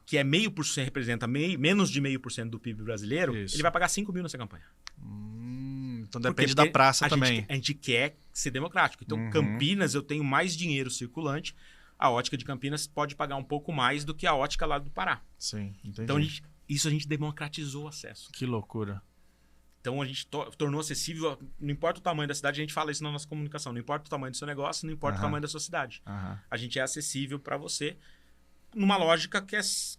que é 0,5%, representa menos de 0,5% do PIB brasileiro, ele vai pagar 5 mil nessa campanha. Então depende da praça também. A gente quer ser democrático. Então, Campinas, eu tenho mais dinheiro circulante. A ótica de Campinas pode pagar um pouco mais do que a ótica lá do Pará. Sim, entendi. Então, a gente democratizou o acesso. Que loucura. Então, a gente tornou acessível, não importa o tamanho da cidade, a gente fala isso na nossa comunicação, não importa o tamanho do seu negócio, não importa o tamanho da sua cidade. A gente é acessível para você numa lógica que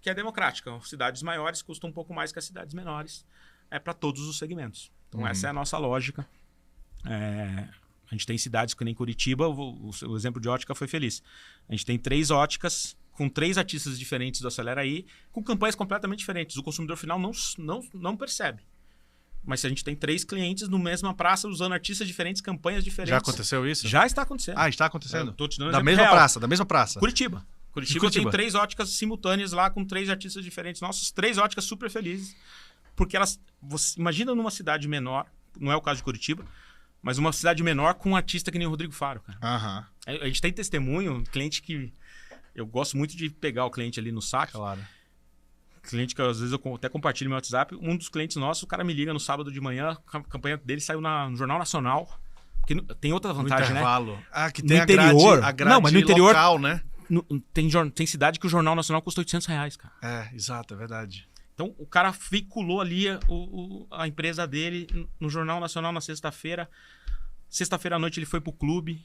é democrática. Cidades maiores custam um pouco mais que as cidades menores. É para todos os segmentos. Então, essa é a nossa lógica. A gente tem cidades que nem Curitiba, o exemplo de ótica foi feliz. A gente tem 3 óticas com 3 artistas diferentes do Acelera Aí, com campanhas completamente diferentes. O consumidor final não percebe. Mas se a gente tem 3 clientes no mesma praça usando artistas diferentes, campanhas diferentes... Já aconteceu isso? Já está acontecendo. Está acontecendo? Tô te dando da mesma praça? Curitiba tem 3 óticas simultâneas lá com 3 artistas diferentes. Nossas 3 óticas super felizes. Porque você imagina numa cidade menor, não é o caso de Curitiba, mas uma cidade menor com um artista que nem o Rodrigo Faro, cara. A gente tem testemunho, cliente que... Eu gosto muito de pegar o cliente ali no saque. Claro. Cliente que às vezes eu até compartilho no meu WhatsApp. Um dos clientes nossos, o cara me liga no sábado de manhã, a campanha dele saiu no Jornal Nacional. Porque tem outra vantagem, no intervalo, né? Que no tem interior, a grade mas no interior, local, né? Tem cidade que o Jornal Nacional custa R$800, cara. Exato, é verdade. Então, o cara veiculou ali a empresa dele no Jornal Nacional na sexta-feira. Sexta-feira à noite ele foi pro clube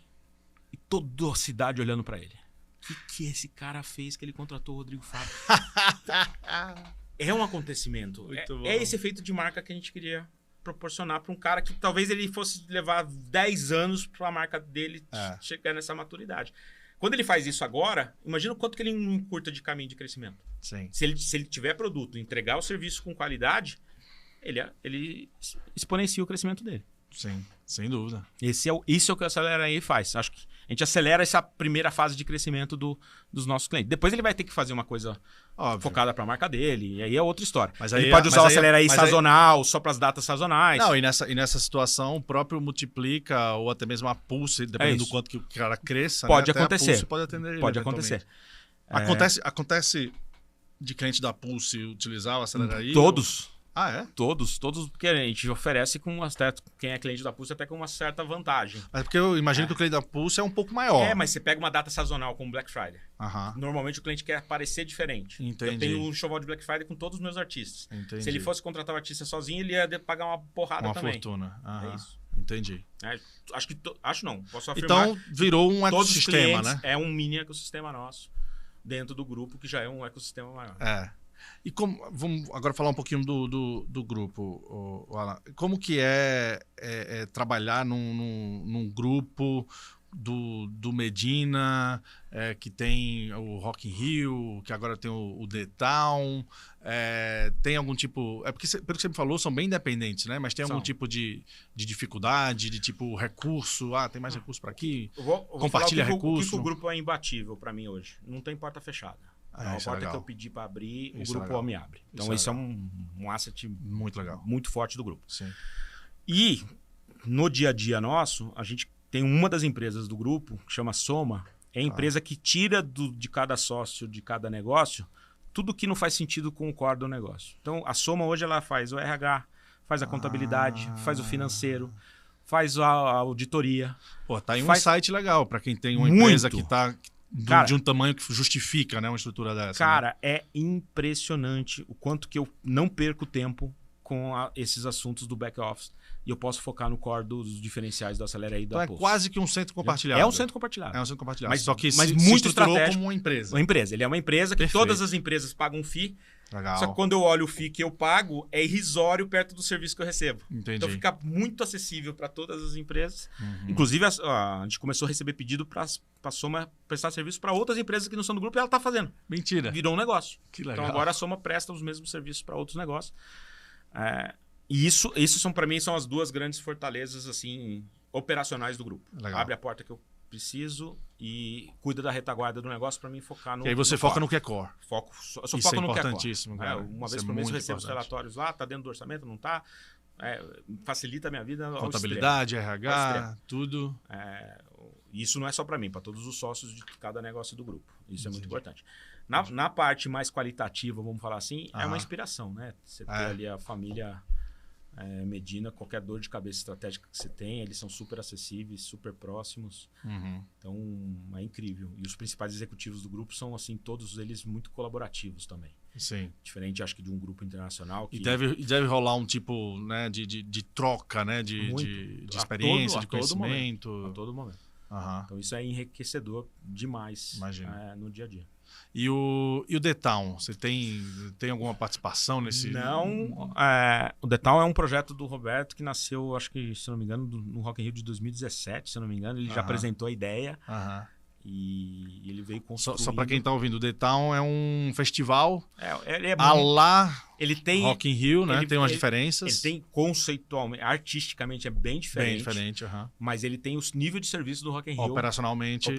e toda a cidade olhando para ele. O que esse cara fez que ele contratou o Rodrigo Faro? É um acontecimento. É esse efeito de marca que a gente queria proporcionar para um cara que talvez ele fosse levar 10 anos para a marca dele chegar nessa maturidade. Quando ele faz isso agora, imagina o quanto que ele encurta de caminho de crescimento. Sim. Se ele tiver produto, entregar o serviço com qualidade, ele exponencia o crescimento dele. Sim, sem dúvida. Isso é o que o Acelera Aí faz. Acho que a gente acelera essa primeira fase de crescimento dos nossos clientes. Depois ele vai ter que fazer uma coisa focada para a marca dele, e aí é outra história. Ele pode usar o Acelera Aí sazonal, só para as datas sazonais. Não, e nessa situação, o próprio Multiplica, ou até mesmo a Pulse, dependendo do quanto que o cara cresça, pode até acontecer. A Pulse pode atender ele. Pode acontecer. Acontece de cliente da Pulse utilizar o Acelera Aí? Todos. Todos, porque a gente oferece quem é cliente da Pulse até com uma certa vantagem. Mas porque eu imagino que o cliente da Pulse é um pouco maior. Mas você pega uma data sazonal como Black Friday. Normalmente o cliente quer parecer diferente. Entendi. Eu tenho um enxoval de Black Friday com todos os meus artistas. Entendi. Se ele fosse contratar o artista sozinho, ele ia pagar uma porrada também. Uma fortuna. É isso. Entendi. Acho não, posso afirmar. Então virou um ecossistema, né? É um mini ecossistema nosso dentro do grupo, que já é um ecossistema maior. E vamos agora falar um pouquinho do grupo, Alan. Como que é trabalhar num grupo do Medina, que tem o Rock in Rio, que agora tem o The Town, tem algum tipo... porque, pelo que você me falou, são bem independentes, né? Mas tem algum tipo de dificuldade, de tipo recurso? Tem mais recurso para aqui? Compartilha recurso? O que o grupo é imbatível para mim hoje? Não tem porta fechada. A porta que eu pedi para abrir, o grupo me abre. Então, isso é um asset muito legal, muito forte do grupo. Sim. E no dia a dia nosso, a gente tem uma das empresas do grupo, que chama Soma, é a empresa que tira de cada sócio, de cada negócio, tudo que não faz sentido com o core do negócio. Então, a Soma hoje ela faz o RH, faz a contabilidade, faz o financeiro. faz a auditoria. Pô, tá aí um site legal para quem tem uma Muito. empresa que tá de um tamanho que justifica, né, uma estrutura dessa. Cara, né? é impressionante o quanto que eu não perco tempo com esses assuntos do back office. E eu posso focar no core dos diferenciais do Acelera aí. Então é quase que um centro compartilhado. É um centro compartilhado. É um centro compartilhado. Mas, só que mas se muito estruturou estratégico. como uma empresa. Uma empresa. Ele é uma empresa que Perfeito. todas as empresas pagam um FII. Legal. Só que quando eu olho o FII que eu pago, é irrisório perto do serviço que eu recebo. Entendi. Então fica muito acessível para todas as empresas. Uhum. Inclusive, a gente começou a receber pedido para a Soma prestar serviço para outras empresas que não são do grupo e ela está fazendo. Mentira. Virou um negócio. Que legal. Então agora a Soma presta os mesmos serviços para outros negócios. E isso para mim são as duas grandes fortalezas assim operacionais do grupo. Legal. Abre a porta que eu preciso e cuida da retaguarda do negócio para mim focar no. E aí você foca no que é core. Eu só Isso foco é no que é core. importantíssimo, cara. Uma Isso vez é por mês eu muito recebo os importante. relatórios lá, tá dentro do orçamento, não tá? Facilita a minha vida. ao Contabilidade, Ao RH, extremo. tudo. Isso não é só para mim, para todos os sócios de cada negócio do grupo. Isso é muito importante. Na parte mais qualitativa, vamos falar assim, é uma inspiração, né? Você ter ali a família Medina, qualquer dor de cabeça estratégica que você tem, eles são super acessíveis, super próximos. Uhum. Então, é incrível. E os principais executivos do grupo são, assim, todos eles muito colaborativos também. Sim. Diferente, acho que, de um grupo internacional. Que... E deve rolar um tipo, né, de troca, né? De experiência, de conhecimento. A todo momento. Uhum. Então, isso é enriquecedor demais no dia a dia. E o The Town, você tem alguma participação nesse... Não, o The Town é um projeto do Roberto que nasceu, acho que, se não me engano, no Rock in Rio de 2017, se não me engano. Ele já apresentou a ideia e ele veio construindo... Só para quem tá ouvindo, o The Town é um festival ele é a lá ele tem, Rock in Rio, né? Tem umas diferenças. Ele tem conceitualmente, artisticamente é bem diferente. Bem diferente, mas ele tem o nível de serviço do Rock in Rio. Operacionalmente,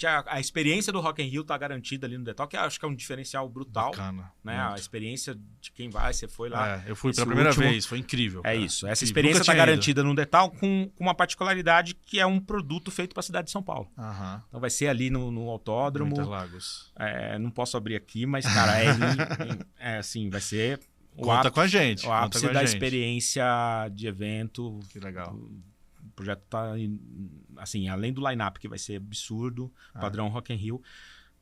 a experiência do Rock in Rio tá garantida ali no The Town, que acho que é um diferencial brutal. Bacana. Né? A experiência de quem vai, você foi lá. Eu fui pela primeira vez, foi incrível. Cara. Isso. Essa experiência está garantida no The Town com uma particularidade que é um produto feito para a cidade de São Paulo. Então vai ser ali no autódromo. Interlagos. Não posso abrir aqui, mas, cara, assim, vai ser... Conta com a gente. O ápice da experiência de evento. Que legal. O projeto tá, assim, além do line-up, que vai ser absurdo, padrão Rock in Rio,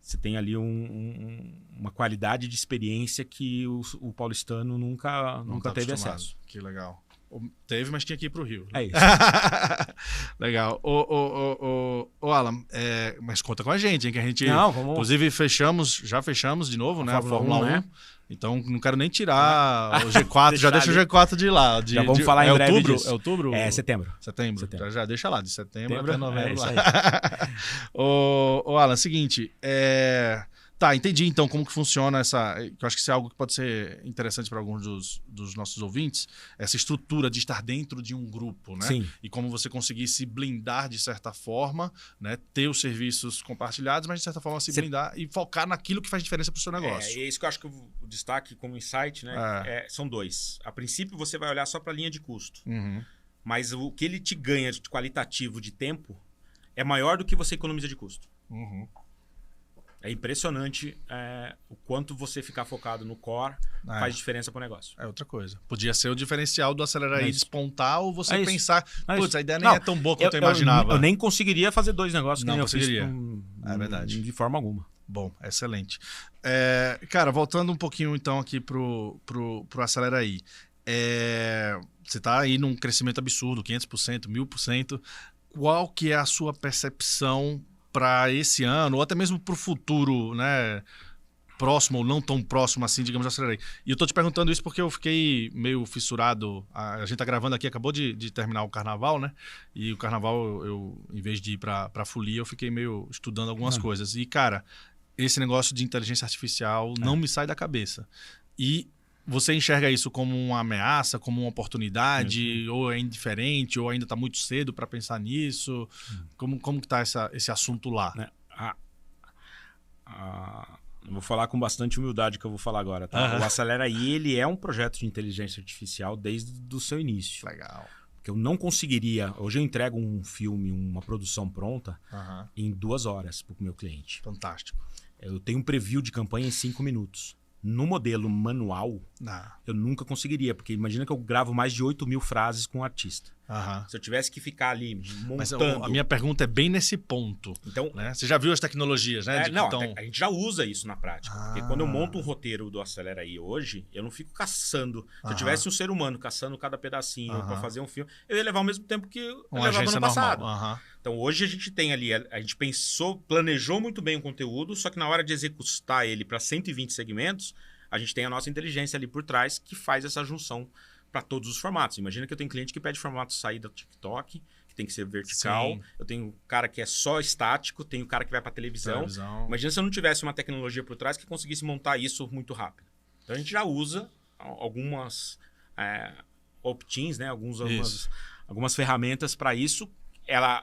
você tem ali uma qualidade de experiência que o paulistano nunca teve acesso. Que legal. Teve, mas tinha que ir pro Rio. É isso. Legal. Alan, mas conta com a gente, hein? Que a gente, vamos... inclusive, já fechamos de novo, né? A Fórmula 1. Né? Então, não quero nem tirar o G4. Já deixa o G4 de lá. Já vamos falar em breve outubro? disso. É outubro? É setembro. Setembro. Já deixa lá, de setembro até novembro. Isso aí. Alan, seguinte, tá, entendi então como que funciona que eu acho que isso é algo que pode ser interessante para alguns dos nossos ouvintes, essa estrutura de estar dentro de um grupo, né? Sim. E como você conseguir se blindar de certa forma, né? Ter os serviços compartilhados, mas de certa forma se blindar e focar naquilo que faz diferença para o seu negócio. É isso que eu acho que o destaque como insight, né? São dois. A princípio você vai olhar só para a linha de custo, mas o que ele te ganha de qualitativo de tempo é maior do que você economiza de custo. É impressionante o quanto você ficar focado no core faz diferença para o negócio. É outra coisa. Podia ser o diferencial do Acelera aí despontar ou você pensar, putz, a ideia nem não, é tão boa quanto eu imaginava. Eu nem conseguiria fazer dois negócios. Não nem conseguiria. É verdade. De forma alguma. Bom, excelente. Cara, voltando um pouquinho então aqui pro Acelera aí. Você está aí num crescimento absurdo, 500%, 1000%. Qual que é a sua percepção para esse ano, ou até mesmo para o futuro, né? Próximo ou não tão próximo assim, digamos, Acelera aí. E eu tô te perguntando isso porque eu fiquei meio fissurado. A gente tá gravando aqui, acabou de terminar o carnaval, né? E o carnaval, eu em vez de ir para Folia, eu fiquei meio estudando algumas coisas. E, cara, esse negócio de inteligência artificial não me sai da cabeça. E você enxerga isso como uma ameaça, como uma oportunidade, ou é indiferente, ou ainda está muito cedo para pensar nisso? Como que está esse assunto lá? Eu vou falar com bastante humildade que eu vou falar agora. Tá? O Acelera aí, ele é um projeto de inteligência artificial desde o seu início. Legal. Porque eu não conseguiria... Hoje eu entrego um filme, uma produção pronta em 2 horas para o meu cliente. Fantástico. Eu tenho um preview de campanha em 5 minutos. No modelo manual, eu nunca conseguiria, porque imagina que eu gravo mais de 8 mil frases com um artista. Se eu tivesse que ficar ali montando... Mas a minha pergunta é bem nesse ponto. Então, né? Você já viu as tecnologias, né? A gente já usa isso na prática. Porque quando eu monto um roteiro do Acelera aí hoje, eu não fico caçando. Se eu tivesse um ser humano caçando cada pedacinho para fazer um filme, eu ia levar o mesmo tempo que eu levava no passado. Então hoje a gente tem ali, a gente planejou muito bem o conteúdo, só que na hora de executar ele para 120 segmentos, a gente tem a nossa inteligência ali por trás que faz essa junção para todos os formatos. Imagina que eu tenho cliente que pede formato saída do TikTok, que tem que ser vertical. Sim. Eu tenho um cara que é só estático, tenho um cara que vai para televisão. Imagina se eu não tivesse uma tecnologia por trás que conseguisse montar isso muito rápido. Então a gente já usa algumas opt-ins, né? Algumas ferramentas para isso.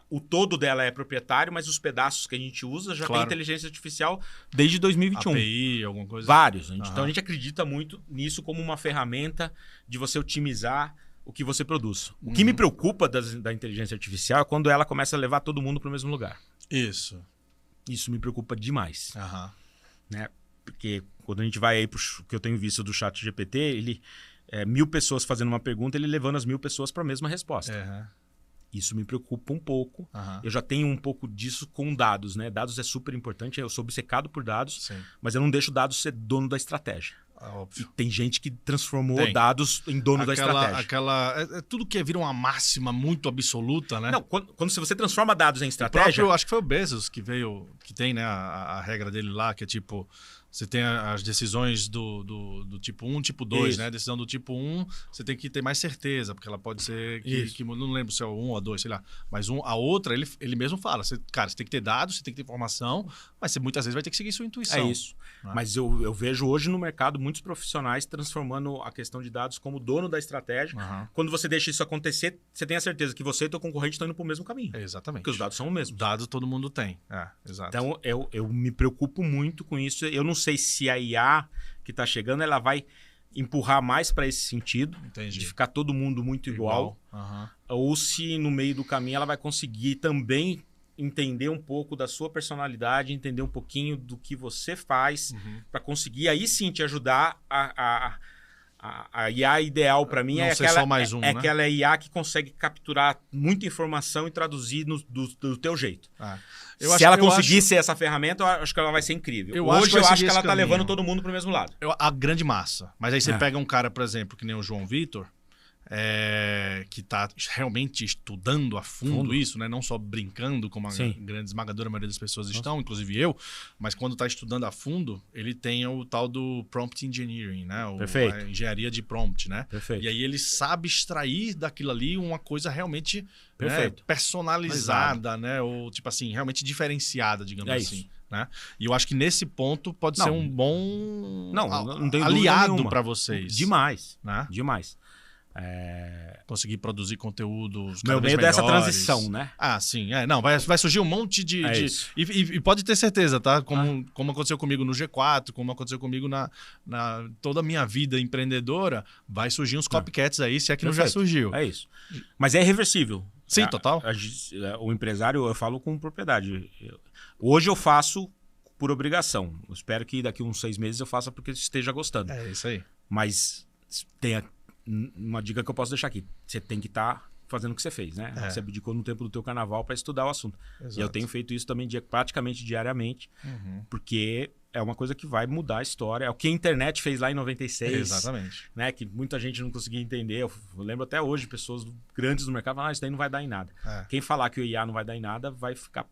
O todo dela é proprietário, mas os pedaços que a gente usa já tem inteligência artificial desde 2021. API, alguma coisa? Vários. Então a gente acredita muito nisso como uma ferramenta de você otimizar o que você produz. O que me preocupa da inteligência artificial é quando ela começa a levar todo mundo para o mesmo lugar. Isso me preocupa demais. Né? Porque quando a gente vai aí para o que eu tenho visto do ChatGPT, ele 1.000 pessoas fazendo uma pergunta, ele levando as 1.000 pessoas para a mesma resposta. Isso me preocupa um pouco. Eu já tenho um pouco disso com dados, né? Dados é super importante, eu sou obcecado por dados, mas eu não deixo dados ser dono da estratégia. Óbvio. E tem gente que transformou dados em dono da estratégia. Tudo que vira uma máxima muito absoluta, né? Não, quando você transforma dados em estratégia... Acho que foi o Bezos que tem, né, a regra dele lá, que é tipo... Você tem as decisões do tipo 1, tipo 2, né? A decisão do tipo 1, você tem que ter mais certeza, porque ela pode ser que não lembro se é o 1 ou 2, sei lá. Mas a outra, ele mesmo fala, você tem que ter dados, você tem que ter informação, mas você muitas vezes vai ter que seguir sua intuição. É isso. Né? Mas eu vejo hoje no mercado muitos profissionais transformando a questão de dados como dono da estratégia. Quando você deixa isso acontecer, você tem a certeza que você e o teu concorrente estão indo para o mesmo caminho. Exatamente. Porque os dados são os mesmos. Dados todo mundo tem. Exato. Então, eu me preocupo muito com isso. Eu não sei se a IA que está chegando, ela vai empurrar mais para esse sentido, de ficar todo mundo muito igual. Ou se no meio do caminho ela vai conseguir também entender um pouco da sua personalidade, entender um pouquinho do que você faz, para conseguir aí sim te ajudar a IA ideal para mim é aquela IA que consegue capturar muita informação e traduzir do teu jeito. Se ela conseguir ser essa ferramenta, eu acho que ela vai ser incrível. Hoje eu acho que ela está levando todo mundo para o mesmo lado. A grande massa. Mas aí você pega um cara, por exemplo, que nem o João Vitor, que está realmente estudando a fundo isso, né? Não só brincando, como a grande esmagadora maioria das pessoas estão, inclusive eu, mas quando está estudando a fundo, ele tem o tal do prompt engineering, né? A engenharia de prompt, né? E aí ele sabe extrair daquilo ali uma coisa realmente personalizada, né? Ou tipo assim, realmente diferenciada, digamos assim. Né? E eu acho que nesse ponto pode ser um bom aliado para vocês. Demais. Né? Demais. Conseguir produzir conteúdos no meio dessa transição, né? Sim. Não, vai surgir um monte de... E pode ter certeza, tá? Como aconteceu comigo no G4, como aconteceu comigo na toda a minha vida empreendedora, vai surgir uns copycats aí, se é que não já surgiu. É isso. Mas é irreversível. Sim, total. O empresário, eu falo com propriedade. Hoje eu faço por obrigação. Eu espero que daqui uns 6 meses eu faça porque esteja gostando. É isso aí. Mas tem uma dica que eu posso deixar aqui. Você tem que estar fazendo o que você fez, né? Você abdicou no tempo do teu carnaval para estudar o assunto. Exato. E eu tenho feito isso também praticamente diariamente, porque é uma coisa que vai mudar a história. É o que a internet fez lá em 96. Exatamente. Né? Que muita gente não conseguia entender. Eu lembro até hoje, pessoas grandes do mercado falam, isso daí não vai dar em nada. Quem falar que o IA não vai dar em nada vai ficar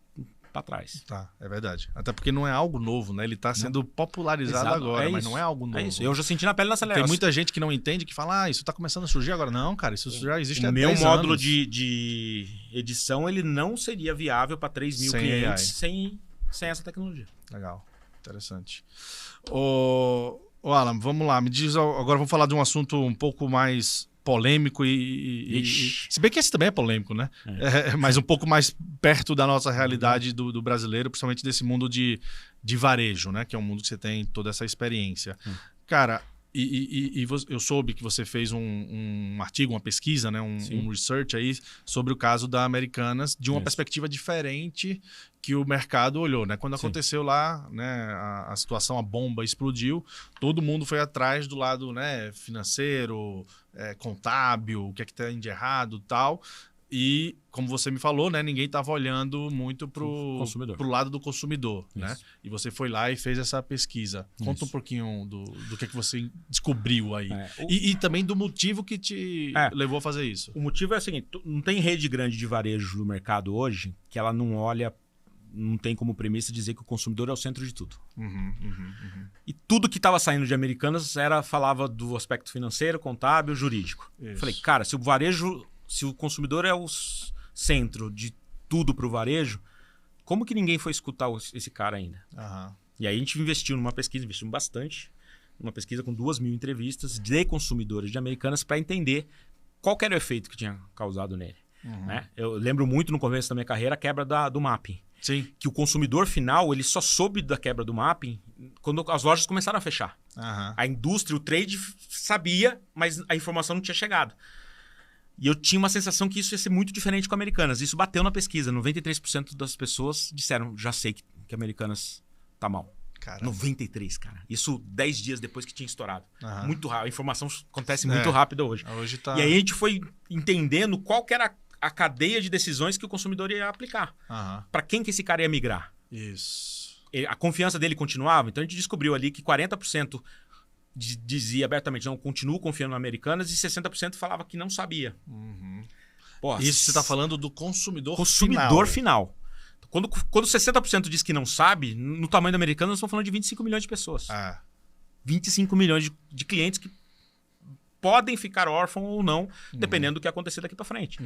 para trás. É verdade. Até porque não é algo novo, né? Ele está sendo popularizado agora, mas não é algo novo. É isso. Eu já senti na pele na aceleração. Tem muita gente que não entende, que fala, isso está começando a surgir agora. Não, cara, isso já existe há 10 anos. O meu módulo anos. de edição, ele não seria viável para 3.000 clientes sem essa tecnologia. Legal. Interessante. Ô Alan, vamos lá. Me diz, agora vamos falar de um assunto um pouco mais polêmico se bem que esse também é polêmico, né? Mas um pouco mais perto da nossa realidade do brasileiro, principalmente desse mundo de varejo, né? Que é um mundo que você tem toda essa experiência. Cara, Eu soube que você fez um artigo, uma pesquisa, né? um research aí sobre o caso da Americanas de uma perspectiva diferente que o mercado olhou, né? Quando aconteceu lá, né, a situação, a bomba explodiu, todo mundo foi atrás do lado, né, financeiro, contábil, o que é que tem de errado e tal. E, como você me falou, né, ninguém estava olhando muito pro lado do consumidor, né? E você foi lá e fez essa pesquisa. Conta um pouquinho do que você descobriu aí. E também do motivo que te levou a fazer isso. O motivo é o seguinte, não tem rede grande de varejo no mercado hoje que ela não tem como premissa dizer que o consumidor é o centro de tudo. E tudo que estava saindo de Americanas falava do aspecto financeiro, contábil, jurídico. Isso. Falei, cara, se o consumidor é o centro de tudo para o varejo, como que ninguém foi escutar esse cara ainda? E aí a gente investiu investimos bastante, numa pesquisa com 2.000 entrevistas de consumidores de Americanas para entender qual que era o efeito que tinha causado nele. Né? Eu lembro muito no começo da minha carreira a quebra do mapping. Sim. Que o consumidor final ele só soube da quebra do mapping quando as lojas começaram a fechar. A indústria, o trade sabia, mas a informação não tinha chegado. E eu tinha uma sensação que isso ia ser muito diferente com Americanas. Isso bateu na pesquisa. 93% das pessoas disseram, já sei que Americanas tá mal. Caramba. 93%, cara. Isso 10 dias depois que tinha estourado. Muito rápido. A informação acontece muito rápido hoje. E aí a gente foi entendendo qual que era a cadeia de decisões que o consumidor ia aplicar. Para quem que esse cara ia migrar. Isso. A confiança dele continuava. Então a gente descobriu ali que 40% dizia abertamente, não, continuo confiando em Americanas, e 60% falava que não sabia. Pô, isso você está falando do consumidor final. Quando 60% diz que não sabe, no tamanho da Americanas, nós estamos falando de 25 milhões de pessoas. 25 milhões de clientes que podem ficar órfãos ou não, dependendo do que acontecer daqui para frente.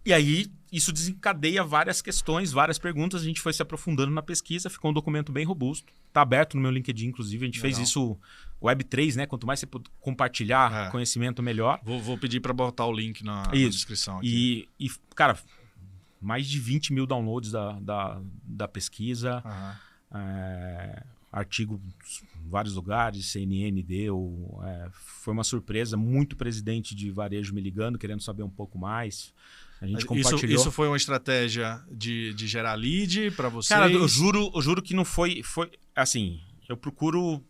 E aí, isso desencadeia várias questões, várias perguntas. A gente foi se aprofundando na pesquisa, ficou um documento bem robusto. Está aberto no meu LinkedIn, inclusive. A gente fez isso Web3, né? Quanto mais você compartilhar conhecimento, melhor. Vou pedir para botar o link na descrição aqui. E, cara, mais de 20 mil downloads da pesquisa. Artigo em vários lugares, CNN deu. Foi uma surpresa. Muito presidente de varejo me ligando, querendo saber um pouco mais. A gente compartilhou. Isso foi uma estratégia de gerar lead para vocês? Cara, eu juro que não foi assim, eu procuro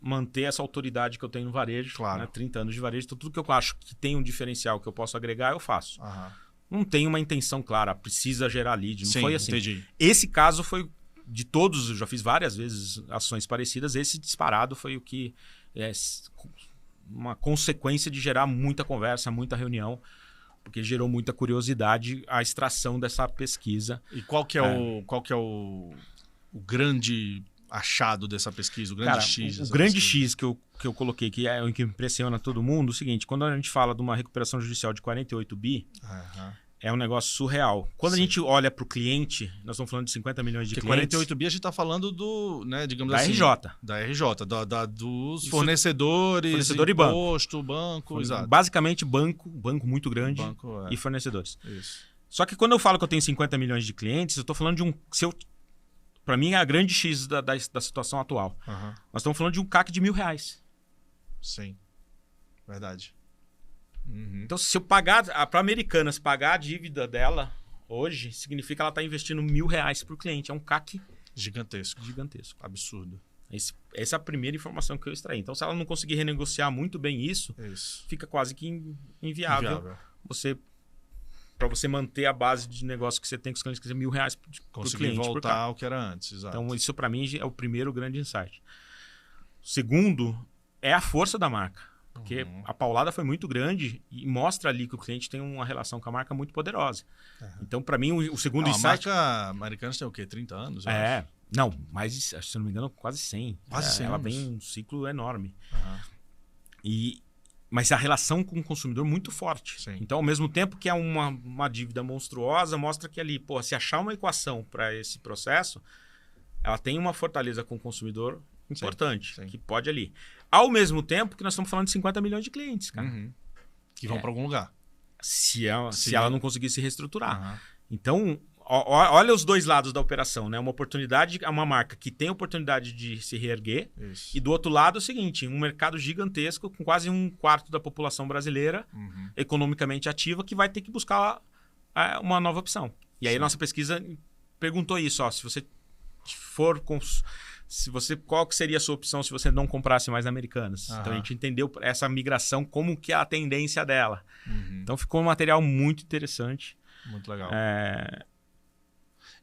manter essa autoridade que eu tenho no varejo, claro. Né, 30 anos de varejo, então tudo que eu acho que tem um diferencial que eu posso agregar, eu faço. Não tem uma intenção clara, precisa gerar lead, não foi assim. Entendi. Esse caso foi, de todos, eu já fiz várias vezes ações parecidas, esse disparado foi o que uma consequência de gerar muita conversa, muita reunião, porque gerou muita curiosidade a extração dessa pesquisa. E qual que é o grande achado dessa pesquisa, o grande X? O grande X que eu coloquei, que é o que impressiona todo mundo, é o seguinte, quando a gente fala de uma recuperação judicial de 48 bi, é um negócio surreal. Quando a gente olha para o cliente, nós estamos falando de 50 milhões de clientes. 48 bi a gente está falando do, né, digamos assim... Da RJ, dos fornecedores, fornecedor e imposto, banco, exato. Basicamente banco muito grande e fornecedores. Isso. Só que quando eu falo que eu tenho 50 milhões de clientes, eu estou falando de um... Para mim é a grande X da situação atual. Nós estamos falando de um CAC de R$1.000. Sim, verdade. Então, se eu pagar para Americanas pagar a dívida dela hoje, significa que ela está investindo R$1.000 por cliente. É um CAC gigantesco. Absurdo. Essa é a primeira informação que eu extraí. Então, se ela não conseguir renegociar muito bem isso. Fica quase que inviável. Para você manter a base de negócio que você tem com os clientes, que é R$1.000 por cliente. Conseguir voltar ao que era antes, exato. Então, isso para mim é o primeiro grande insight. O segundo é a força da marca. Porque a paulada foi muito grande e mostra ali que o cliente tem uma relação com a marca muito poderosa. Então, para mim, o segundo insight... A marca americana tem o quê? 30 anos? Não, mas, se eu não me engano, quase 100. Quase 100 Ela anos. tem um ciclo enorme. Mas a relação com o consumidor muito forte. Sim. Então, ao mesmo tempo que é uma dívida monstruosa, mostra que ali, se achar uma equação para esse processo, ela tem uma fortaleza com o consumidor importante, que pode ali. Ao mesmo tempo que nós estamos falando de 50 milhões de clientes, cara. Que vão para algum lugar. Se ela não conseguir se reestruturar. Então, olha os dois lados da operação, né? Uma oportunidade, uma marca que tem oportunidade de se reerguer. Isso. E do outro lado é o seguinte, um mercado gigantesco com quase 1/4 da população brasileira economicamente ativa que vai ter que buscar uma nova opção. E aí a nossa pesquisa perguntou isso, ó, se você for qual que seria a sua opção se você não comprasse mais Americanas? Então a gente entendeu essa migração, como que é a tendência dela. Então ficou um material muito interessante. Muito legal.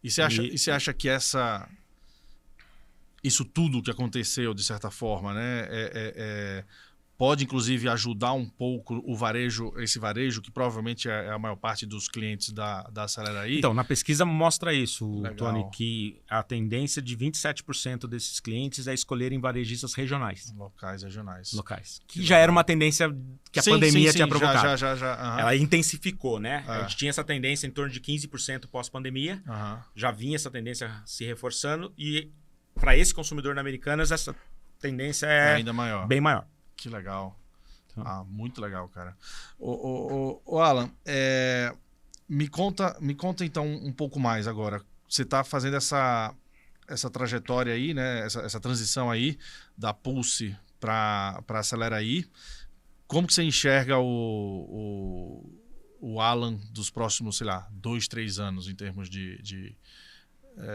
E você acha que isso tudo que aconteceu, de certa forma, né, pode, inclusive, ajudar um pouco esse varejo, que provavelmente é a maior parte dos clientes da Aceleraí? Então, na pesquisa mostra isso, Legal. Tony, que a tendência de 27% desses clientes é escolherem varejistas regionais. Locais, regionais. Locais. Que já era uma tendência que a pandemia tinha provocado. Já. Ela intensificou, né? A gente tinha essa tendência em torno de 15% pós-pandemia. Já vinha essa tendência se reforçando. E para esse consumidor na Americanas, essa tendência é ainda maior. Bem maior. Que legal. Muito legal, cara. Ô Alan, me conta então um pouco mais agora. Você está fazendo essa trajetória aí, né? Essa transição aí da Pulse para Aceleraí. Como que você enxerga o Alan dos próximos, sei lá, 2, 3 anos em termos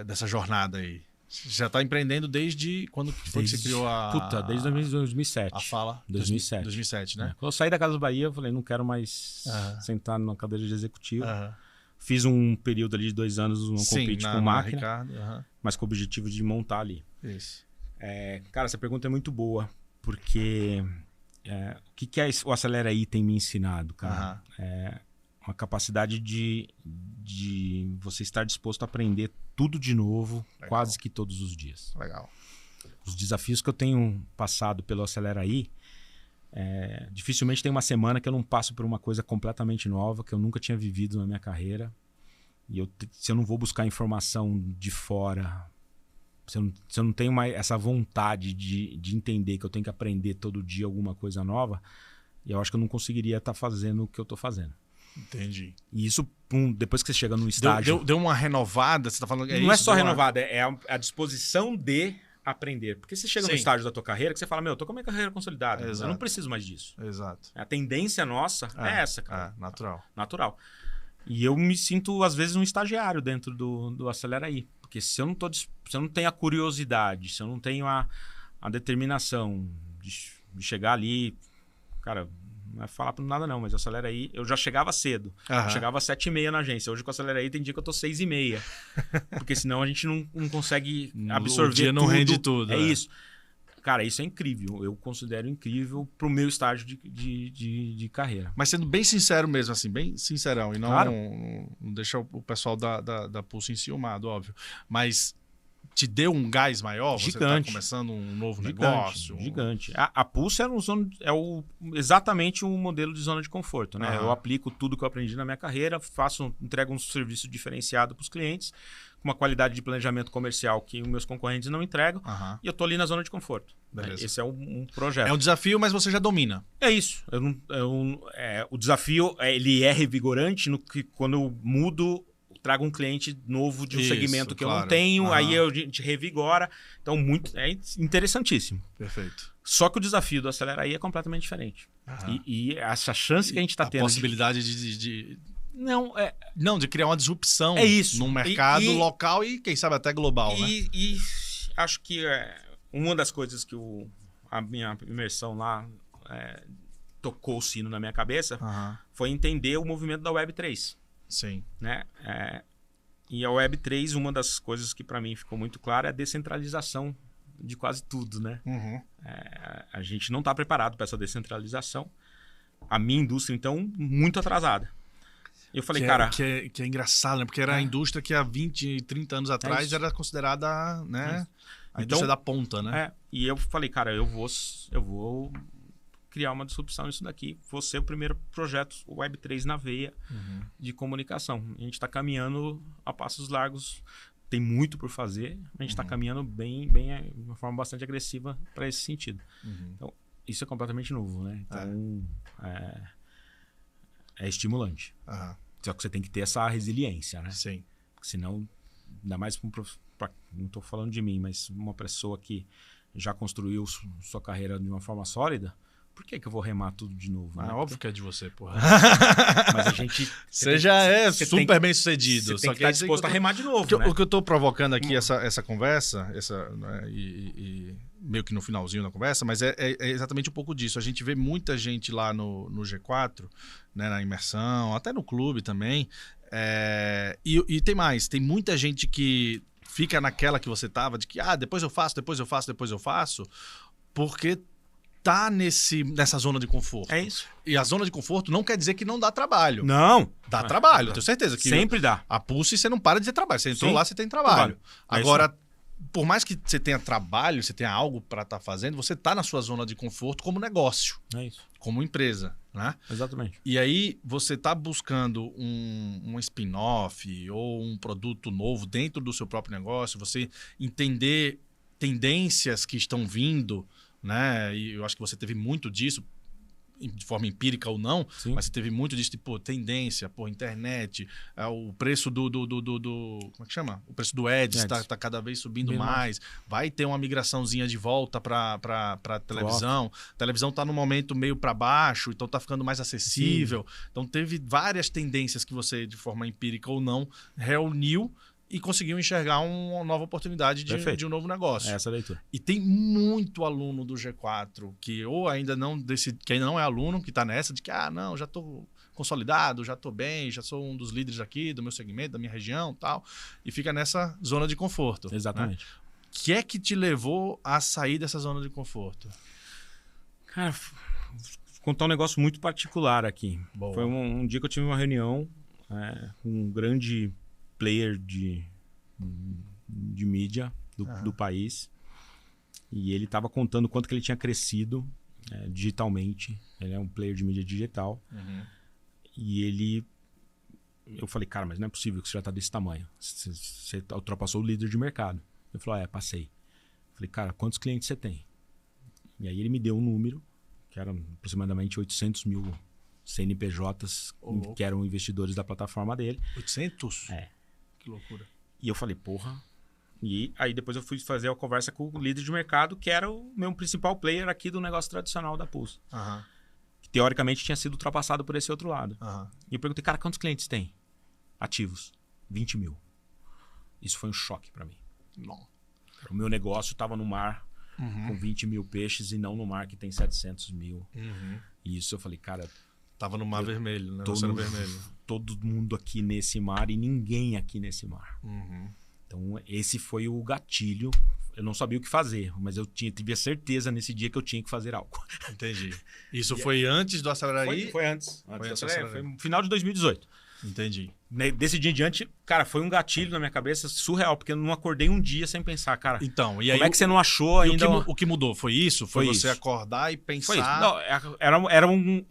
dessa jornada aí? Já está empreendendo desde quando foi que você criou desde 2007. A Fala? 2007, né? Quando eu saí da Casa Bahia, eu falei, não quero mais sentar numa cadeira de executivo. Fiz um período ali de 2 anos no compete com máquina, Ricardo, mas com o objetivo de montar ali. Isso. Cara, essa pergunta é muito boa, porque o que o Aceleraí tem me ensinado, cara? Uma capacidade de você estar disposto a aprender tudo de novo, quase que todos os dias. Legal. Os desafios que eu tenho passado pelo Aceleraí, dificilmente tem uma semana que eu não passo por uma coisa completamente nova, que eu nunca tinha vivido na minha carreira. E se eu não vou buscar informação de fora, se eu não tenho mais essa vontade de entender que eu tenho que aprender todo dia alguma coisa nova, eu acho que eu não conseguiria estar fazendo o que eu estou fazendo. Entendi. E isso, depois que você chega num estágio... Deu uma renovada? Você tá falando, não é só renovada, é a disposição de aprender. Porque você chega no estágio da tua carreira que você fala, tô com a minha carreira consolidada, eu não preciso mais disso. Exato. A tendência nossa é essa, cara. Natural. E eu me sinto, às vezes, um estagiário dentro do Aceleraí. Porque se eu não tenho a curiosidade, se eu não tenho a determinação de chegar ali... Cara... Não é falar por nada não, mas Aceleraí, eu já chegava cedo. Eu chegava às 7h30 na agência. Hoje com a Aceleraí tem dia que eu tô 6h30. Porque senão a gente não consegue absorver o dia não rende tudo. É isso. Cara, isso é incrível. Eu considero incrível pro meu estágio de carreira. Mas sendo bem sincero mesmo, assim, bem sincerão. E não, claro. não deixa o pessoal da Pulse enciumado, óbvio. Mas... te deu um gás maior? Gigante. Você está começando um novo negócio? Gigante. A Pulse exatamente um modelo de zona de conforto, né? Eu aplico tudo que eu aprendi na minha carreira, entrego um serviço diferenciado para os clientes, com uma qualidade de planejamento comercial que os meus concorrentes não entregam, e eu estou ali na zona de conforto. Beleza. Esse é um projeto. É um desafio, mas você já domina. É isso. O desafio ele é revigorante quando eu mudo... trago um cliente novo de um segmento que eu não tenho, aí a gente revigora. Então, é interessantíssimo. Perfeito. Só que o desafio do Aceleraí é completamente diferente. E essa chance que a gente está tendo... A possibilidade de criar uma disrupção num mercado local e, quem sabe, até global. E acho que uma das coisas que a minha imersão lá tocou o sino na minha cabeça foi entender o movimento da Web3. Sim. Né? E a Web3, uma das coisas que para mim ficou muito clara é a descentralização de quase tudo, né? A gente não está preparado para essa descentralização. A minha indústria, então, muito atrasada. Eu falei, cara... Que é engraçado, né? Porque era a indústria que há 20, 30 anos atrás era considerada, né? A indústria da ponta, né? E eu falei, cara, eu vou criar uma disrupção nisso daqui. Vou ser o primeiro projeto Web3 na veia de comunicação. A gente está caminhando a passos largos. Tem muito por fazer. A gente está caminhando de uma forma bastante agressiva para esse sentido. Então, isso é completamente novo, né? Então, é estimulante. Só que você tem que ter essa resiliência, né? Sim. Senão, ainda mais não estou falando de mim, mas uma pessoa que já construiu sua carreira de uma forma sólida, por que eu vou remar tudo de novo? Né? Óbvio que é de você, porra. Mas a gente... Você já é super bem sucedido. Você tem que estar disposto a remar de novo, né? O que eu estou provocando aqui, essa conversa, né, e meio que no finalzinho da conversa, mas é exatamente um pouco disso. A gente vê muita gente lá no G4, né, na imersão, até no clube também. E tem mais. Tem muita gente que fica naquela que você tava, de que depois eu faço, porque tá nessa zona de conforto. É isso. E a zona de conforto não quer dizer que não dá trabalho. Não. Dá trabalho, eu tenho certeza. Que sempre dá. A Pulse você não para de ter trabalho. Você entrou lá, você tem trabalho. Agora, por mais que você tenha trabalho, você tenha algo para estar fazendo, você tá na sua zona de conforto como negócio. É isso. Como empresa, né? Exatamente. E aí você tá buscando um spin-off ou um produto novo dentro do seu próprio negócio, você entender tendências que estão vindo, né? E eu acho que você teve muito disso, de forma empírica ou não, Sim. mas você teve muito disso, tipo, tendência, internet, o preço como é que chama? O preço do Ads tá cada vez subindo mais. Vai ter uma migraçãozinha de volta para televisão. A televisão tá no momento meio para baixo, então tá ficando mais acessível. Sim. Então teve várias tendências que você, de forma empírica ou não, reuniu e conseguiu enxergar uma nova oportunidade de um novo negócio. Essa leitura. E tem muito aluno do G4 que ou ainda não decide, que ainda não é aluno, que está nessa, de que, não, já estou consolidado, já estou bem, já sou um dos líderes aqui, do meu segmento, da minha região, tal, e fica nessa zona de conforto. Exatamente. Né? O que é que te levou a sair dessa zona de conforto? Cara, vou contar um negócio muito particular aqui. Boa. Foi um dia que eu tive uma reunião com um grande player de mídia do país, e ele estava contando quanto que ele tinha crescido digitalmente. Ele é um player de mídia digital. E eu falei, cara, mas não é possível que você já está desse tamanho, você ultrapassou o líder de mercado. Ele falou, passei. Eu falei, cara, quantos clientes você tem? E aí ele me deu um número que era aproximadamente 800 mil CNPJs que eram investidores da plataforma dele. 800? Que loucura. E eu falei, porra. E aí depois eu fui fazer a conversa com o líder de mercado, que era o meu principal player aqui do negócio tradicional da Pulse. Que teoricamente tinha sido ultrapassado por esse outro lado. E eu perguntei, cara, quantos clientes tem ativos? 20 mil. Isso foi um choque para mim. Não. O meu negócio estava no mar com 20 mil peixes e não no mar que tem 700 mil. E isso eu falei, cara... Tava no mar vermelho, né? No oceano vermelho. Todo mundo aqui nesse mar e ninguém aqui nesse mar. Então, esse foi o gatilho. Eu não sabia o que fazer, mas eu tive a certeza nesse dia que eu tinha que fazer algo. Entendi. Isso foi antes do Aceleraí? Foi antes. Foi no final de 2018. Entendi. Desse dia em diante, cara, foi um gatilho na minha cabeça surreal, porque eu não acordei um dia sem pensar, cara. Então, e aí como é que você não achou ainda? O que mudou? Foi isso? Foi você isso. acordar e pensar? Foi isso. Não, era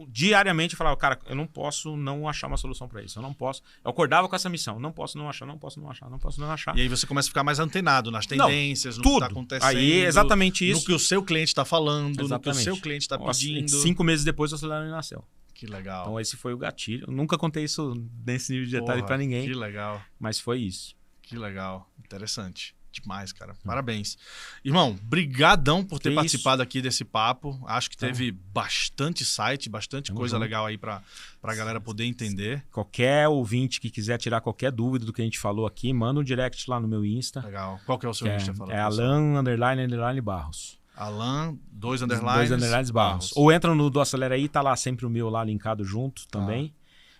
diariamente eu falava, cara, eu não posso não achar uma solução para isso. Eu não posso. Eu acordava com essa missão. Não posso não achar, não posso não achar, não posso não achar. E aí você começa a ficar mais antenado nas tendências, no tudo. que está acontecendo. Aí exatamente isso. No que o seu cliente está falando, exatamente. No que o seu cliente está pedindo. 5 meses depois o Aceleraí nasceu. Que legal. Então esse foi o gatilho. Eu nunca contei isso nesse nível de detalhe para ninguém. Que legal. Mas foi isso. Que legal. Interessante. Demais, cara. Parabéns. Irmão, brigadão por ter participado aqui desse papo. Acho que teve bastante site, bastante coisa legal aí pra galera poder entender. Qualquer ouvinte que quiser tirar qualquer dúvida do que a gente falou aqui, manda um direct lá no meu Insta. Legal. Qual que é o seu Insta? É Alan__Barros. Alan, 2 underlines Barros. Ou entra no do Aceleraí, tá lá sempre o meu lá linkado junto também.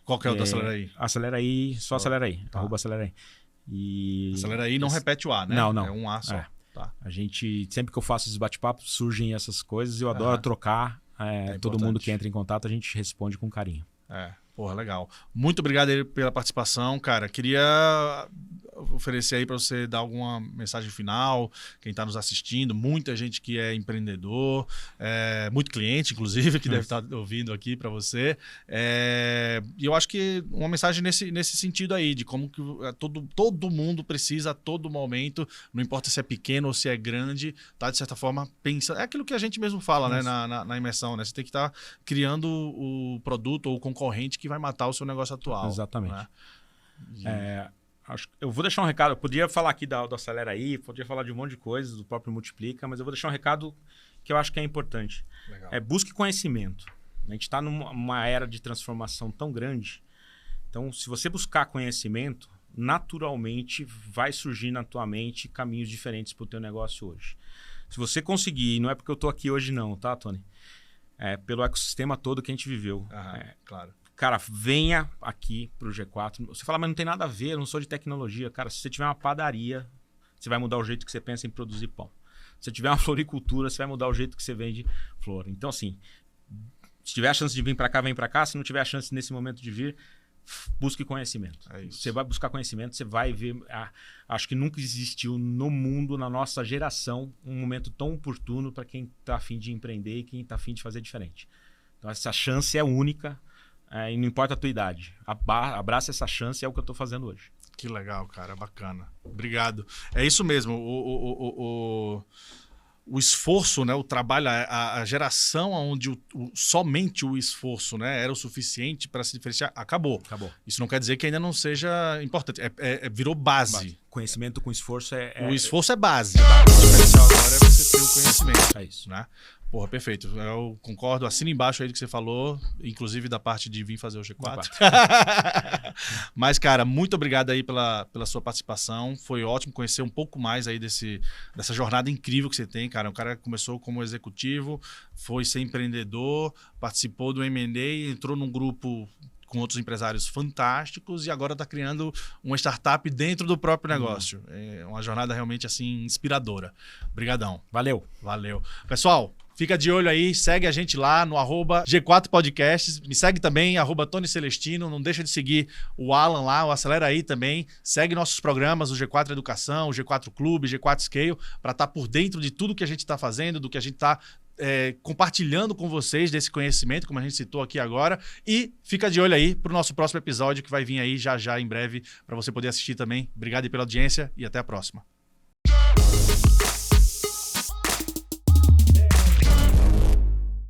Qual que é o do Aceleraí? Aceleraí, só Aceleraí. @Aceleraí. E... Aceleraí não repete o A, né? Não. É um A só. Tá. A gente, sempre que eu faço esses bate-papos, surgem essas coisas e eu adoro trocar. Todo mundo que entra em contato, a gente responde com carinho. Porra, legal. Muito obrigado aí pela participação, cara. Queria oferecer aí para você dar alguma mensagem final, quem está nos assistindo, muita gente que é empreendedor, muito cliente, inclusive, que deve estar ouvindo aqui para você. E eu acho que uma mensagem nesse sentido aí, de como que todo mundo precisa a todo momento, não importa se é pequeno ou se é grande, tá de certa forma pensando. É aquilo que a gente mesmo fala, né, na imersão, né? Você tem que estar criando o produto ou o concorrente que vai matar o seu negócio atual. Exatamente. Né? Eu vou deixar um recado. Eu podia falar aqui do Acelera aí, podia falar de um monte de coisas, do próprio Multiplica, mas eu vou deixar um recado que eu acho que é importante. Legal. Busque conhecimento. A gente está numa era de transformação tão grande. Então, se você buscar conhecimento, naturalmente vai surgir na tua mente caminhos diferentes para o teu negócio hoje. Se você conseguir, e não é porque eu estou aqui hoje não, tá, Tony? É pelo ecossistema todo que a gente viveu. Claro. Cara, venha aqui pro G4. Você fala, mas não tem nada a ver, eu não sou de tecnologia. Cara, se você tiver uma padaria, você vai mudar o jeito que você pensa em produzir pão. Se você tiver uma floricultura, você vai mudar o jeito que você vende flor. Então, assim, se tiver a chance de vir para cá, vem para cá. Se não tiver a chance nesse momento de vir, busque conhecimento. Você vai buscar conhecimento, você vai ver... acho que nunca existiu no mundo, na nossa geração, um momento tão oportuno para quem está a fim de empreender e quem está a fim de fazer diferente. Então, essa chance é única. E não importa a tua idade. Abraça essa chance, é o que eu estou fazendo hoje. Que legal, cara. Bacana. Obrigado. É isso mesmo. O esforço, né? O trabalho, a geração onde somente o esforço, né, era o suficiente para se diferenciar, acabou. Isso não quer dizer que ainda não seja importante. Virou base. Conhecimento com esforço O esforço é base. O diferencial agora é você ter o conhecimento. É isso. Né? Porra, perfeito. Eu concordo. Assina embaixo aí do que você falou, inclusive da parte de vir fazer o G4. Mas, cara, muito obrigado aí pela sua participação. Foi ótimo conhecer um pouco mais aí dessa jornada incrível que você tem, cara. Um cara que começou como executivo, foi ser empreendedor, participou do M&A, entrou num grupo com outros empresários fantásticos e agora está criando uma startup dentro do próprio negócio. É uma jornada realmente assim inspiradora. Obrigadão. Valeu. Pessoal, fica de olho aí, segue a gente lá no @G4 Podcasts, me segue também, @Tony Celestino, não deixa de seguir o Alan lá, o Acelera aí também, segue nossos programas, o G4 Educação, o G4 Clube, G4 Scale, para estar por dentro de tudo que a gente está fazendo, do que a gente está compartilhando com vocês desse conhecimento, como a gente citou aqui agora, e fica de olho aí para o nosso próximo episódio que vai vir aí já em breve, para você poder assistir também. Obrigado aí pela audiência e até a próxima.